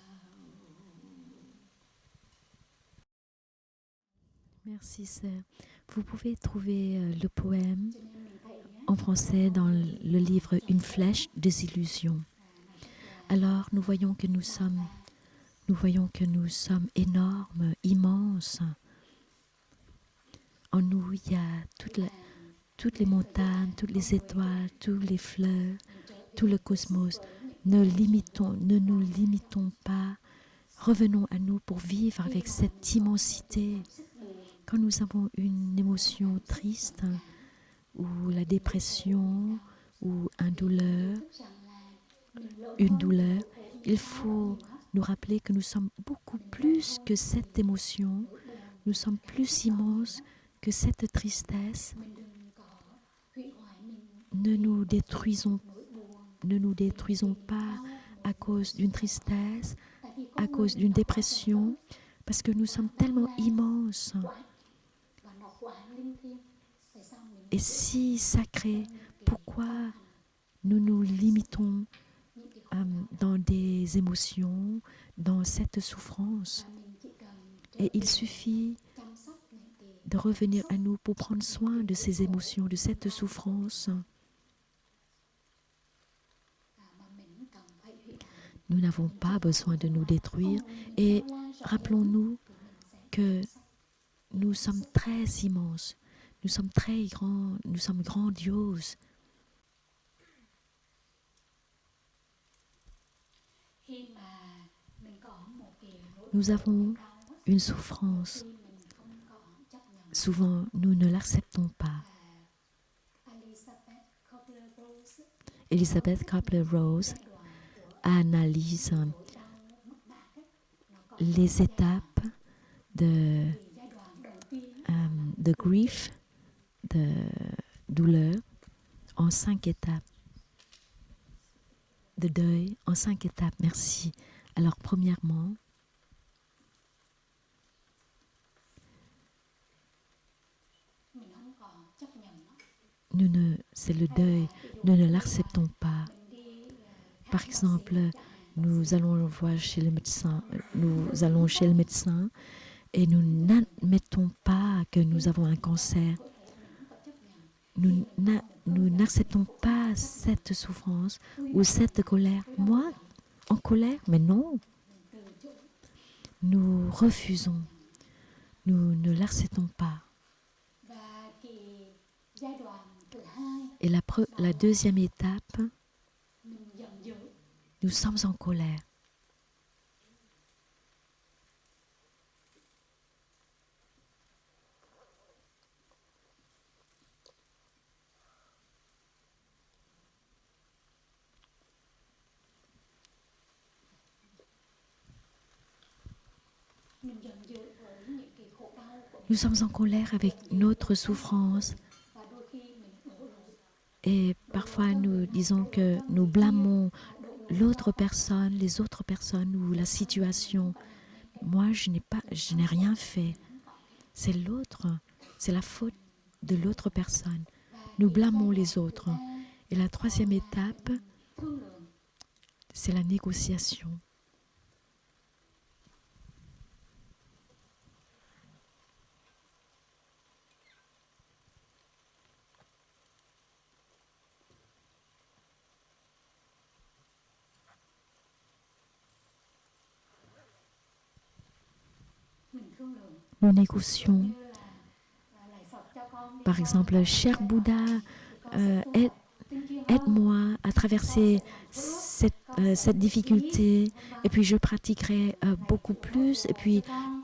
Merci sœur. Vous pouvez trouver le poème en français dans le livre Une flèche des illusions. Alors nous voyons que nous sommes énormes, immenses. En nous, il y a toutes les montagnes, toutes les étoiles, tous les fleurs, tout le cosmos. Ne nous limitons pas. Revenons à nous pour vivre avec cette immensité. Quand nous avons une émotion triste, ou la dépression, ou une douleur, il faut nous rappeler que nous sommes beaucoup plus que cette émotion. Nous sommes plus immenses que cette tristesse. Ne nous détruisons pas à cause d'une tristesse, à cause d'une dépression, parce que nous sommes tellement immenses et si sacrés. Pourquoi nous nous limitons dans des émotions, dans cette souffrance? Et il suffit de revenir à nous pour prendre soin de ces émotions, de cette souffrance. Nous n'avons pas besoin de nous détruire et rappelons-nous que nous sommes très immenses, nous sommes très grands, nous sommes grandioses. Nous avons une souffrance. Souvent, nous ne l'acceptons pas. Elizabeth Kubler-Ross analyse les étapes de grief, de douleur, en 5 étapes. De deuil en 5 étapes. Merci. Alors, premièrement, c'est le deuil, nous ne l'acceptons pas. Par exemple, nous allons chez le médecin et nous n'admettons pas que nous avons un cancer. Nous n'acceptons pas cette souffrance ou cette colère. Moi, en colère, mais non. Nous refusons. Nous ne l'acceptons pas. Et la deuxième étape, nous sommes en colère. Nous sommes en colère avec notre souffrance. Et parfois nous disons que nous blâmons l'autre personne, les autres personnes ou la situation. Moi, je n'ai rien fait. C'est l'autre, c'est la faute de l'autre personne. Nous blâmons les autres. Et la troisième étape, c'est la négociation. Nous négocions. Par exemple, cher Bouddha, aide-moi à traverser cette difficulté, et puis je pratiquerai beaucoup plus, et puis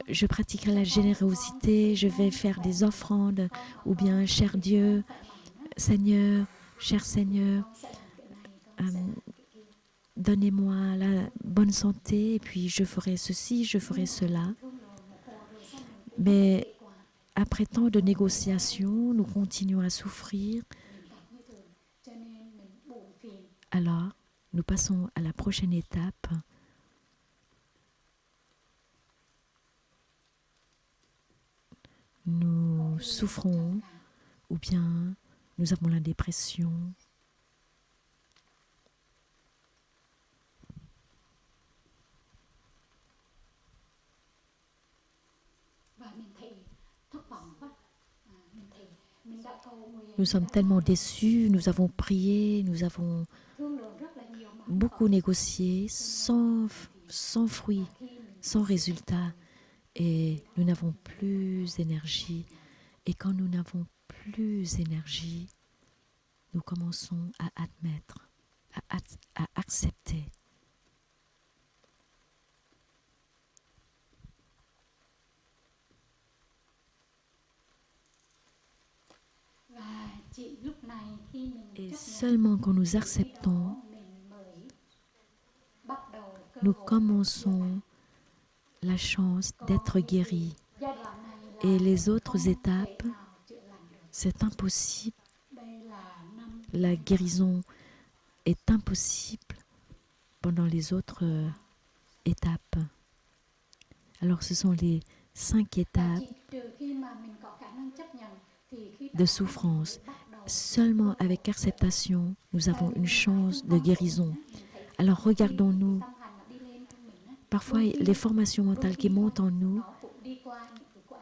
je pratiquerai la générosité, je vais faire des offrandes, ou bien, cher Dieu, Seigneur, cher Seigneur, donnez-moi la bonne santé, et puis je ferai ceci, je ferai cela. Mais après tant de négociations, nous continuons à souffrir. Alors, nous passons à la prochaine étape. Nous souffrons, ou bien nous avons la dépression. Nous sommes tellement déçus, nous avons prié, nous avons beaucoup négocié, sans fruit, sans résultat. Et nous n'avons plus d'énergie. Et quand nous n'avons plus d'énergie, nous commençons à admettre, à accepter. Et seulement quand nous acceptons, nous commençons la chance d'être guéris. Et les autres étapes, c'est impossible. La guérison est impossible pendant les autres étapes. Alors ce sont les 5 étapes de souffrance. Seulement avec acceptation, nous avons une chance de guérison. Alors regardons-nous. Parfois, les formations mentales qui montent en nous,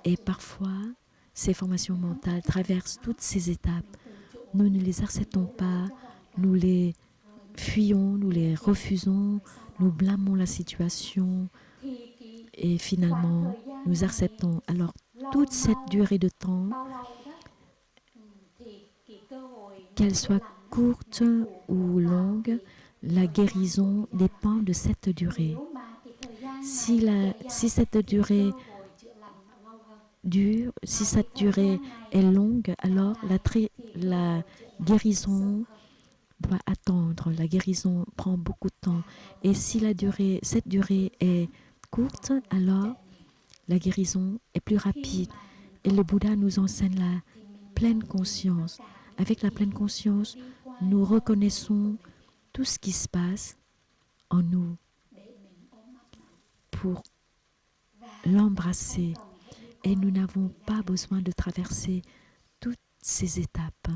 et parfois, ces formations mentales traversent toutes ces étapes. Nous ne les acceptons pas, nous les fuyons, nous les refusons, nous blâmons la situation et finalement, nous acceptons. Alors, toute cette durée de temps, qu'elle soit courte ou longue, la guérison dépend de cette durée. Si cette durée dure, si cette durée est longue, alors la guérison doit attendre. La guérison prend beaucoup de temps. Et si cette durée est courte, alors la guérison est plus rapide. Et le Bouddha nous enseigne la pleine conscience. Avec la pleine conscience, nous reconnaissons tout ce qui se passe en nous pour l'embrasser. Et nous n'avons pas besoin de traverser toutes ces étapes.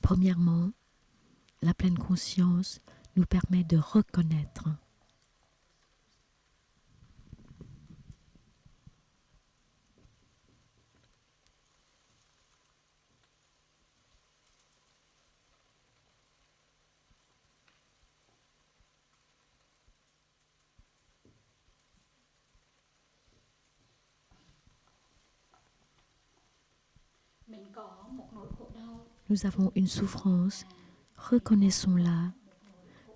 Premièrement, la pleine conscience nous permet de reconnaître. Nous avons une souffrance, reconnaissons-la.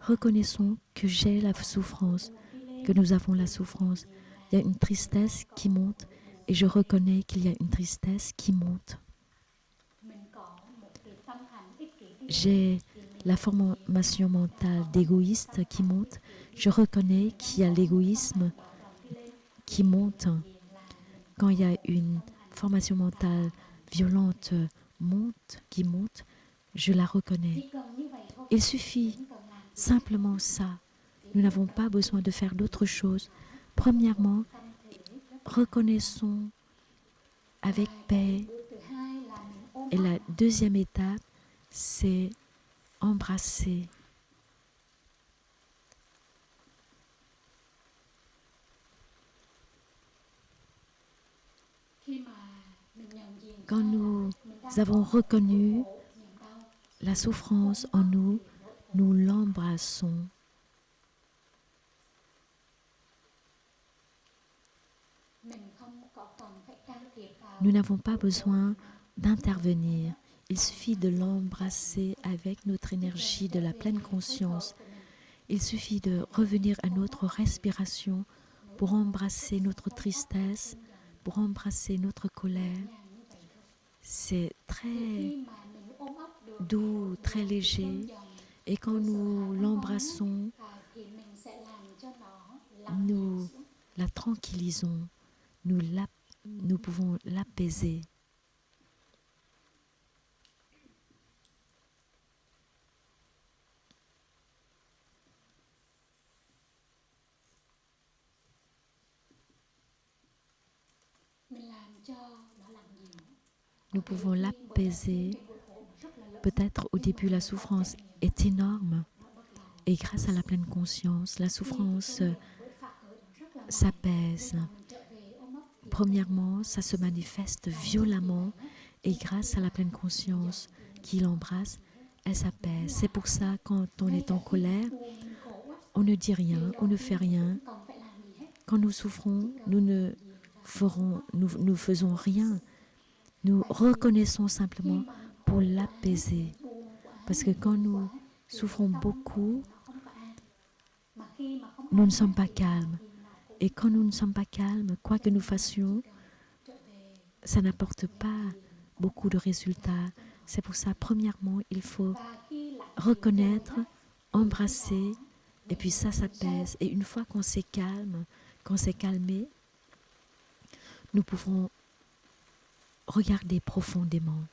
Reconnaissons que j'ai la souffrance, que nous avons la souffrance. Il y a une tristesse qui monte et je reconnais qu'il y a une tristesse qui monte. J'ai la formation mentale d'égoïste qui monte. Je reconnais qu'il y a l'égoïsme qui monte. Quand il y a une formation mentale violente qui monte, je la reconnais. Il suffit simplement ça. Nous n'avons pas besoin de faire d'autre chose. Premièrement, reconnaissons avec paix. Et la deuxième étape, c'est embrasser. Quand nous avons reconnu la souffrance en nous, nous l'embrassons. Nous n'avons pas besoin d'intervenir. Il suffit de l'embrasser avec notre énergie de la pleine conscience. Il suffit de revenir à notre respiration pour embrasser notre tristesse, pour embrasser notre colère. C'est très doux, très léger. Et quand nous l'embrassons, nous la tranquillisons, nous pouvons l'apaiser. Nous pouvons l'apaiser. Peut-être au début, la souffrance est énorme. Et grâce à la pleine conscience, la souffrance s'apaise. Premièrement, ça se manifeste violemment. Et grâce à la pleine conscience qui l'embrasse, elle s'apaise. C'est pour ça, quand on est en colère, on ne dit rien, on ne fait rien. Quand nous souffrons, nous faisons rien. Nous reconnaissons simplement pour l'apaiser. Parce que quand nous souffrons beaucoup, nous ne sommes pas calmes. Et quand nous ne sommes pas calmes, quoi que nous fassions, ça n'apporte pas beaucoup de résultats. C'est pour ça, premièrement, il faut reconnaître, embrasser, et puis ça s'apaise. Et une fois qu'on s'est calme, qu'on s'est calmé, nous pouvons regarder profondément.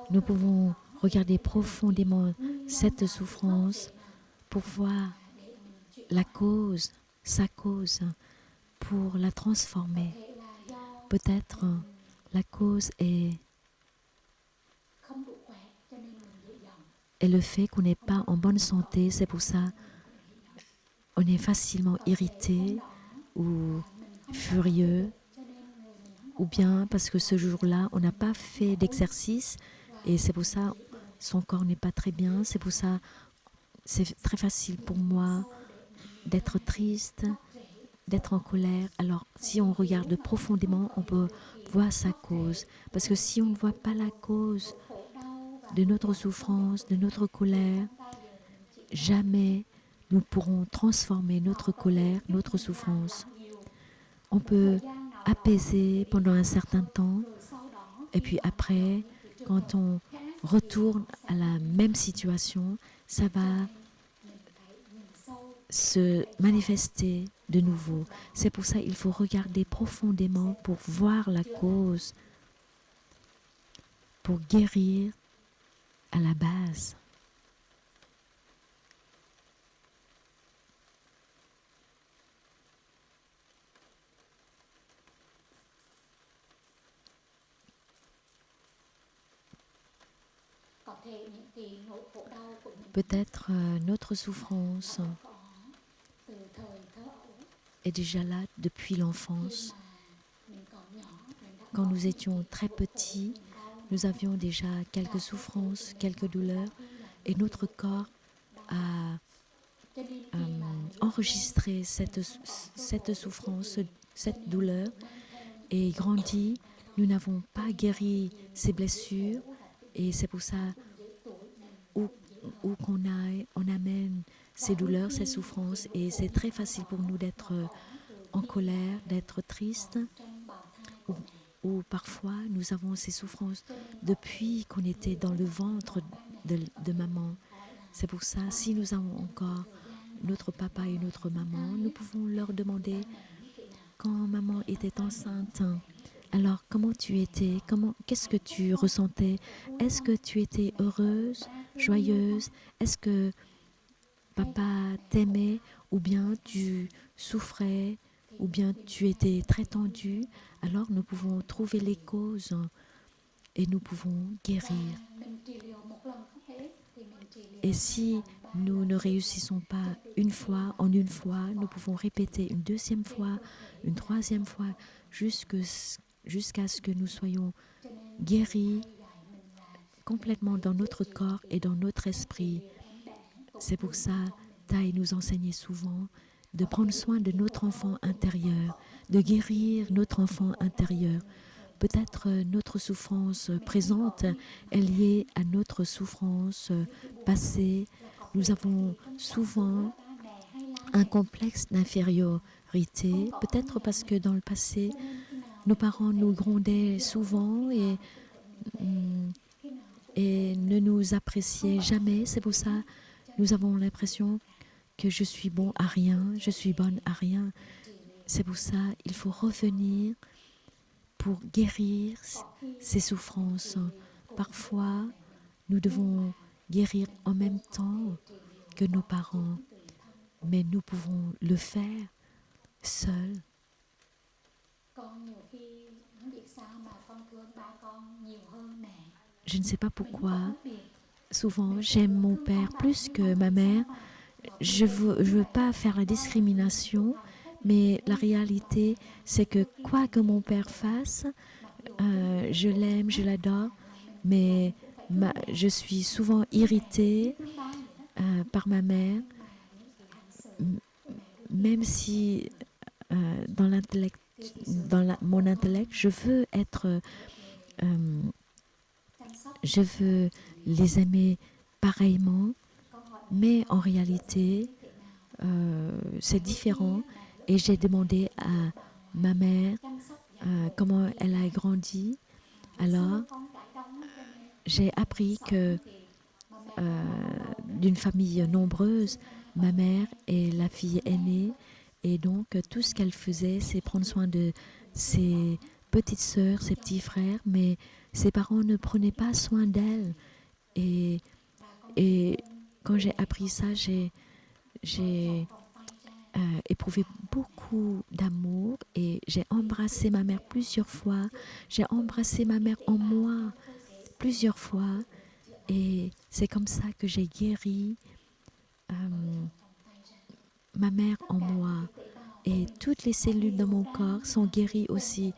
Nous pouvons regarder profondément cette souffrance pour voir la cause, sa cause, pour la transformer. Peut-être la cause est le fait qu'on n'est pas en bonne santé. C'est pour ça on est facilement irrité ou furieux, ou bien parce que ce jour-là, on n'a pas fait d'exercice et c'est pour ça son corps n'est pas très bien. C'est pour ça c'est très facile pour moi d'être triste, d'être en colère. Alors, si on regarde profondément, on peut voir sa cause. Parce que si on ne voit pas la cause de notre souffrance, de notre colère, jamais nous pourrons transformer notre colère, notre souffrance. On peut apaiser pendant un certain temps, et puis après, quand on retourne à la même situation, ça va se manifester de nouveau. C'est pour ça qu'il faut regarder profondément pour voir la cause, pour guérir à la base. Peut-être notre souffrance est déjà là depuis l'enfance. Quand nous étions très petits, nous avions déjà quelques souffrances, quelques douleurs, et notre corps a enregistré cette souffrance, cette douleur, et grandi. Nous n'avons pas guéri ces blessures, et c'est pour ça où qu'on aille, on amène ces douleurs, ces souffrances, et c'est très facile pour nous d'être en colère, d'être triste, ou parfois nous avons ces souffrances depuis qu'on était dans le ventre de maman. C'est pour ça, si nous avons encore notre papa et notre maman, nous pouvons leur demander quand maman était enceinte, alors comment tu étais, qu'est-ce que tu ressentais, est-ce que tu étais heureuse, joyeuse, est-ce que papa t'aimait ou bien tu souffrais ou bien tu étais très tendu, alors nous pouvons trouver les causes et nous pouvons guérir. Et si nous ne réussissons pas une fois, nous pouvons répéter une deuxième fois, une troisième fois, jusqu'à ce que nous soyons guéris complètement dans notre corps et dans notre esprit. C'est pour ça, Thaï nous enseignait souvent de prendre soin de notre enfant intérieur, de guérir notre enfant intérieur. Peut-être notre souffrance présente est liée à notre souffrance passée. Nous avons souvent un complexe d'infériorité, peut-être parce que dans le passé, nos parents nous grondaient souvent et ne nous appréciaient jamais. C'est pour ça que nous avons l'impression que je suis bon à rien, je suis bonne à rien. C'est pour ça qu'il faut revenir pour guérir ces souffrances. Parfois, nous devons guérir en même temps que nos parents, mais nous pouvons le faire seuls. Je ne sais pas pourquoi. Souvent, j'aime mon père plus que ma mère. Je veux pas faire la discrimination, mais la réalité, c'est que quoi que mon père fasse, je l'aime, je l'adore, mais je suis souvent irritée par ma mère, même si dans l'intellect, mon intellect, je veux les aimer pareillement, mais en réalité, c'est différent. Et j'ai demandé à ma mère comment elle a grandi. Alors, j'ai appris que d'une famille nombreuse, ma mère est la fille aînée et donc tout ce qu'elle faisait, c'est prendre soin de ses petites sœurs, ses petits frères, mais ses parents ne prenaient pas soin d'elle. Et, et quand j'ai appris ça, j'ai éprouvé beaucoup d'amour et j'ai embrassé ma mère plusieurs fois. J'ai embrassé ma mère en moi plusieurs fois et c'est comme ça que j'ai guéri ma mère en moi. Et toutes les cellules de mon corps sont guéries aussi.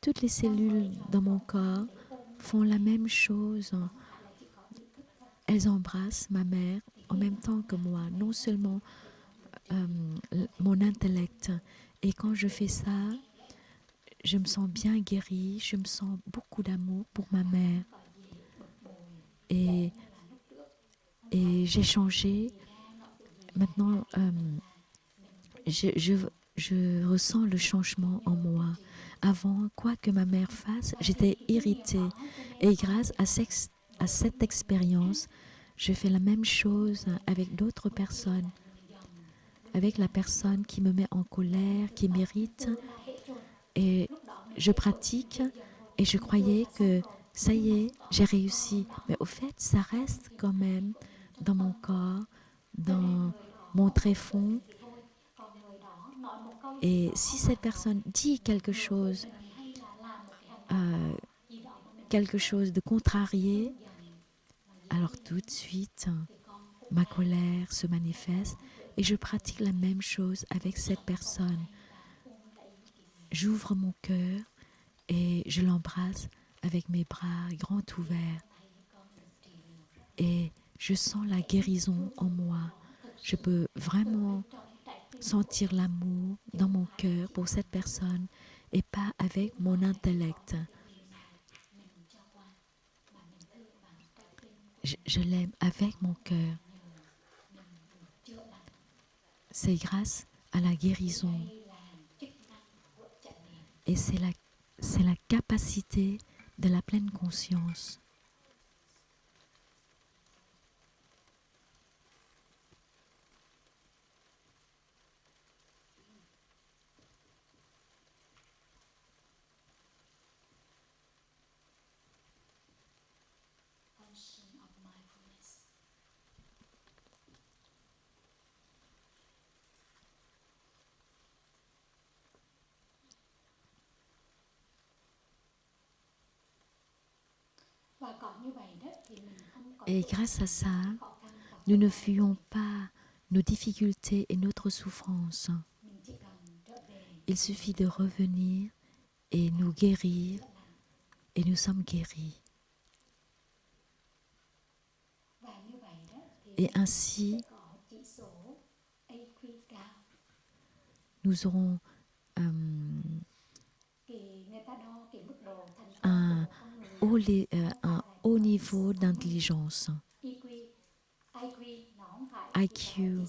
Toutes les cellules dans mon corps font la même chose. Elles embrassent ma mère en même temps que moi, non seulement mon intellect. Et quand je fais ça, je me sens bien guérie, je me sens beaucoup d'amour pour ma mère. Et j'ai changé. Maintenant, je ressens le changement en moi. Avant, quoi que ma mère fasse, j'étais irritée. Et grâce à cette expérience, je fais la même chose avec d'autres personnes. Avec la personne qui me met en colère, qui m'irrite. Et je pratique et je croyais que ça y est, j'ai réussi. Mais au fait, ça reste quand même dans mon corps, dans mon tréfonds. Et si cette personne dit quelque chose de contrarié, alors tout de suite, ma colère se manifeste et je pratique la même chose avec cette personne. J'ouvre mon cœur et je l'embrasse avec mes bras grands ouverts. Et je sens la guérison en moi. Je peux vraiment sentir l'amour dans mon cœur pour cette personne et pas avec mon intellect. Je l'aime avec mon cœur. C'est grâce à la guérison. Et c'est la capacité de la pleine conscience. Et grâce à ça, nous ne fuyons pas nos difficultés et notre souffrance. Il suffit de revenir et nous guérir, et nous sommes guéris. Et ainsi, nous aurons un haut niveau d'intelligence. IQ.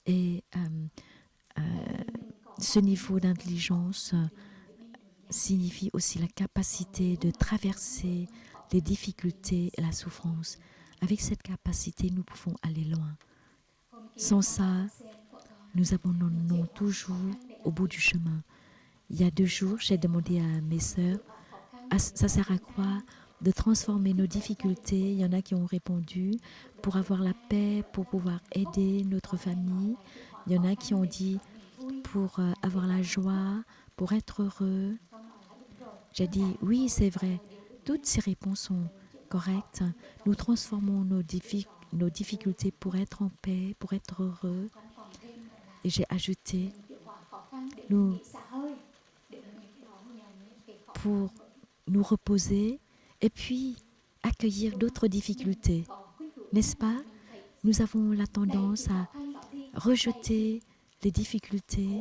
Et ce niveau d'intelligence signifie aussi la capacité de traverser les difficultés et la souffrance. Avec cette capacité, nous pouvons aller loin. Sans ça, nous abandonnons toujours au bout du chemin. Il y a 2 jours, j'ai demandé à mes sœurs, ça sert à quoi de transformer nos difficultés? Il y en a qui ont répondu, pour avoir la paix, pour pouvoir aider notre famille. Il y en a qui ont dit, pour avoir la joie, pour être heureux. J'ai dit, oui, c'est vrai. Toutes ces réponses sont correctes. Nous transformons nos difficultés pour être en paix, pour être heureux. Et j'ai ajouté, pour nous reposer et puis accueillir d'autres difficultés. N'est-ce pas? Nous avons la tendance à rejeter les difficultés,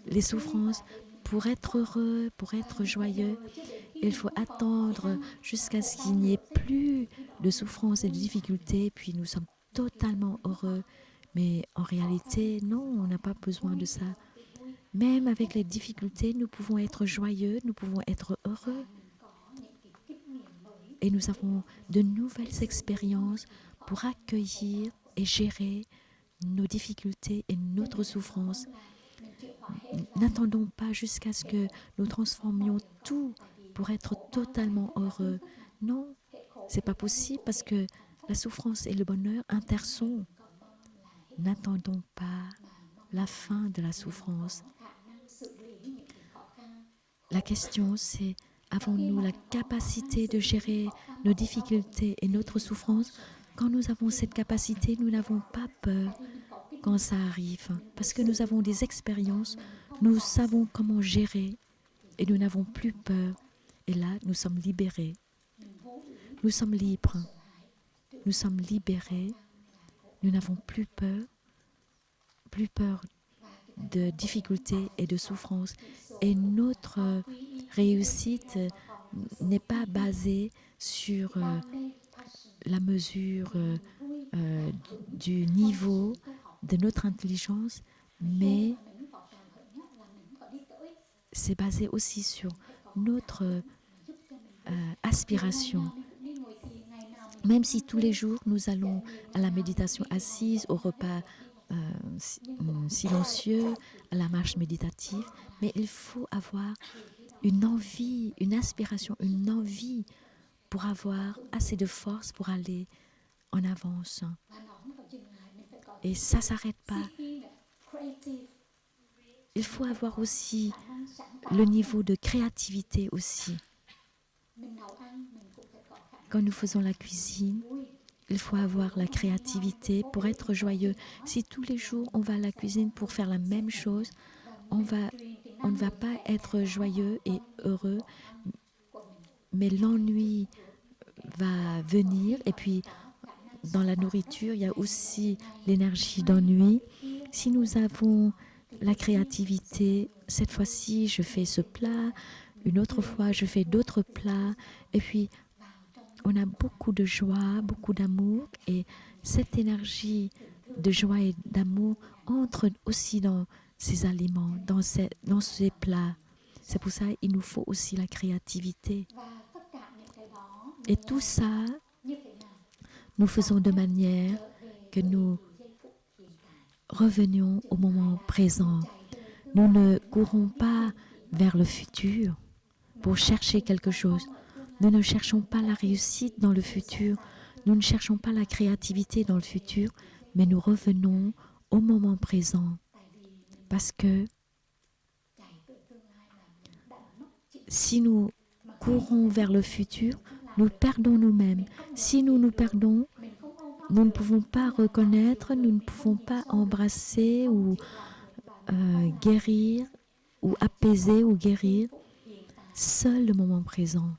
les souffrances. Pour être heureux, pour être joyeux, il faut attendre jusqu'à ce qu'il n'y ait plus de souffrances et de difficultés, puis nous sommes totalement heureux. Mais en réalité, non, on n'a pas besoin de ça. Même avec les difficultés, nous pouvons être joyeux, nous pouvons être heureux. Et nous avons de nouvelles expériences pour accueillir et gérer nos difficultés et notre souffrance. N'attendons pas jusqu'à ce que nous transformions tout pour être totalement heureux. Non, ce n'est pas possible parce que la souffrance et le bonheur intersont. N'attendons pas la fin de la souffrance. La question, c'est, avons-nous la capacité de gérer nos difficultés et notre souffrance? Quand nous avons cette capacité, nous n'avons pas peur quand ça arrive, parce que nous avons des expériences, nous savons comment gérer et nous n'avons plus peur. Et là, nous sommes libérés. Nous sommes libres. Nous sommes libérés. Nous n'avons plus peur de difficultés et de souffrances. Et notre réussite n'est pas basée sur la mesure du niveau de notre intelligence, mais c'est basé aussi sur notre aspiration. Même si tous les jours nous allons à la méditation assise, au repas silencieux, à la marche méditative, mais il faut avoir une envie, une aspiration, une envie pour avoir assez de force pour aller en avance. Et ça ne s'arrête pas. Il faut avoir aussi le niveau de créativité aussi. Quand nous faisons la cuisine, il faut avoir la créativité pour être joyeux. Si tous les jours on va à la cuisine pour faire la même chose, on ne va pas être joyeux et heureux, mais l'ennui va venir. Et puis, dans la nourriture, il y a aussi l'énergie d'ennui. Si nous avons la créativité, cette fois-ci, je fais ce plat, une autre fois, je fais d'autres plats, et puis on a beaucoup de joie, beaucoup d'amour, et cette énergie de joie et d'amour entre aussi dans ces aliments, dans ces plats. C'est pour ça qu'il nous faut aussi la créativité. Et tout ça, nous faisons de manière que nous revenions au moment présent. Nous ne courons pas vers le futur pour chercher quelque chose. Nous ne cherchons pas la réussite dans le futur. Nous ne cherchons pas la créativité dans le futur, mais nous revenons au moment présent. Parce que si nous courons vers le futur, nous perdons nous-mêmes. Si nous nous perdons, nous ne pouvons pas reconnaître, nous ne pouvons pas embrasser ou guérir ou apaiser ou guérir. Seul le moment présent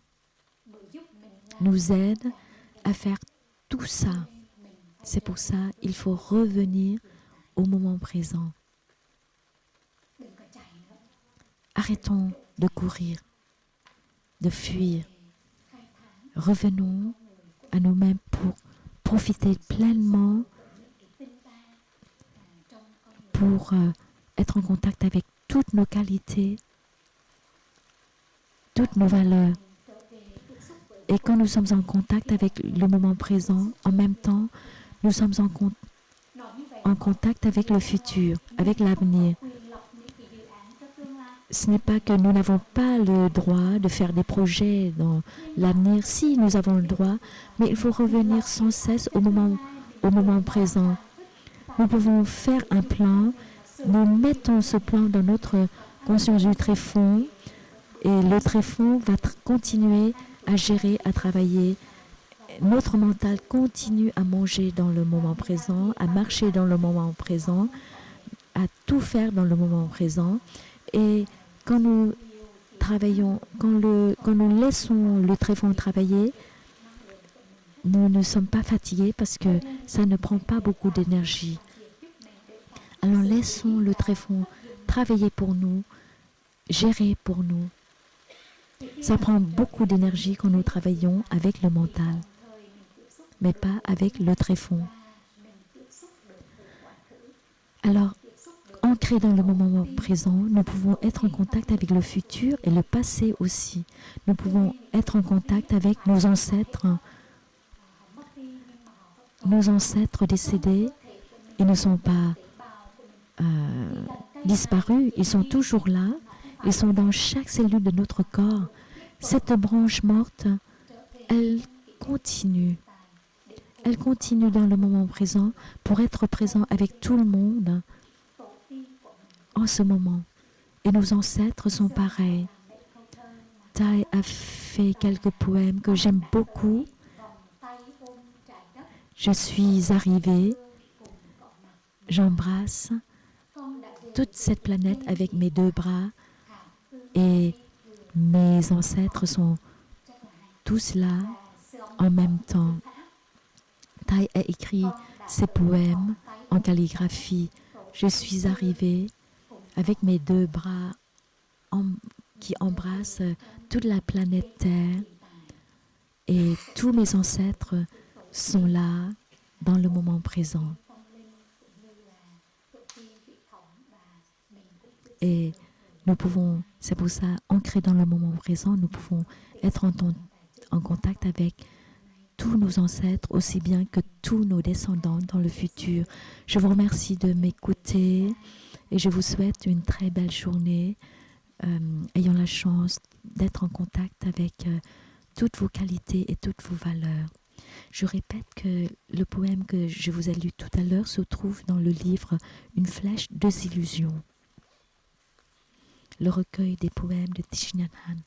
nous aide à faire tout ça. C'est pour ça qu'il faut revenir au moment présent. Arrêtons de courir, de fuir. Revenons à nous-mêmes pour profiter pleinement, pour être en contact avec toutes nos qualités, toutes nos valeurs. Et quand nous sommes en contact avec le moment présent, en même temps, nous sommes en contact avec le futur, avec l'avenir. Ce n'est pas que nous n'avons pas le droit de faire des projets dans l'avenir. Si, nous avons le droit, mais il faut revenir sans cesse au moment présent. Nous pouvons faire un plan, nous mettons ce plan dans notre conscience du tréfonds et le tréfonds va continuer à gérer, à travailler. Notre mental continue à manger dans le moment présent, à marcher dans le moment présent, à tout faire dans le moment présent. Et quand nous travaillons, quand nous laissons le tréfonds travailler, nous ne sommes pas fatigués parce que ça ne prend pas beaucoup d'énergie. Alors laissons le tréfonds travailler pour nous, gérer pour nous. Ça prend beaucoup d'énergie quand nous travaillons avec le mental, mais pas avec le tréfonds. Alors, ancrés dans le moment présent, nous pouvons être en contact avec le futur et le passé aussi. Nous pouvons être en contact avec nos ancêtres décédés. Ils ne sont pas disparus, ils sont toujours là. Ils sont dans chaque cellule de notre corps. Cette branche morte, elle continue. Elle continue dans le moment présent pour être présent avec tout le monde en ce moment. Et nos ancêtres sont pareils. Thay a fait quelques poèmes que j'aime beaucoup. Je suis arrivée, j'embrasse toute cette planète avec mes deux bras et mes ancêtres sont tous là en même temps. Thay a écrit ces poèmes en calligraphie. Je suis arrivée avec mes deux bras qui embrassent toute la planète Terre et tous mes ancêtres sont là dans le moment présent. Et nous pouvons, c'est pour ça, ancrés dans le moment présent, nous pouvons être en contact avec tous nos ancêtres, aussi bien que tous nos descendants dans le futur. Je vous remercie de m'écouter et je vous souhaite une très belle journée, ayant la chance d'être en contact avec toutes vos qualités et toutes vos valeurs. Je répète que le poème que je vous ai lu tout à l'heure se trouve dans le livre « Une flèche, deux illusions », le recueil des poèmes de Thich Nhat Hanh.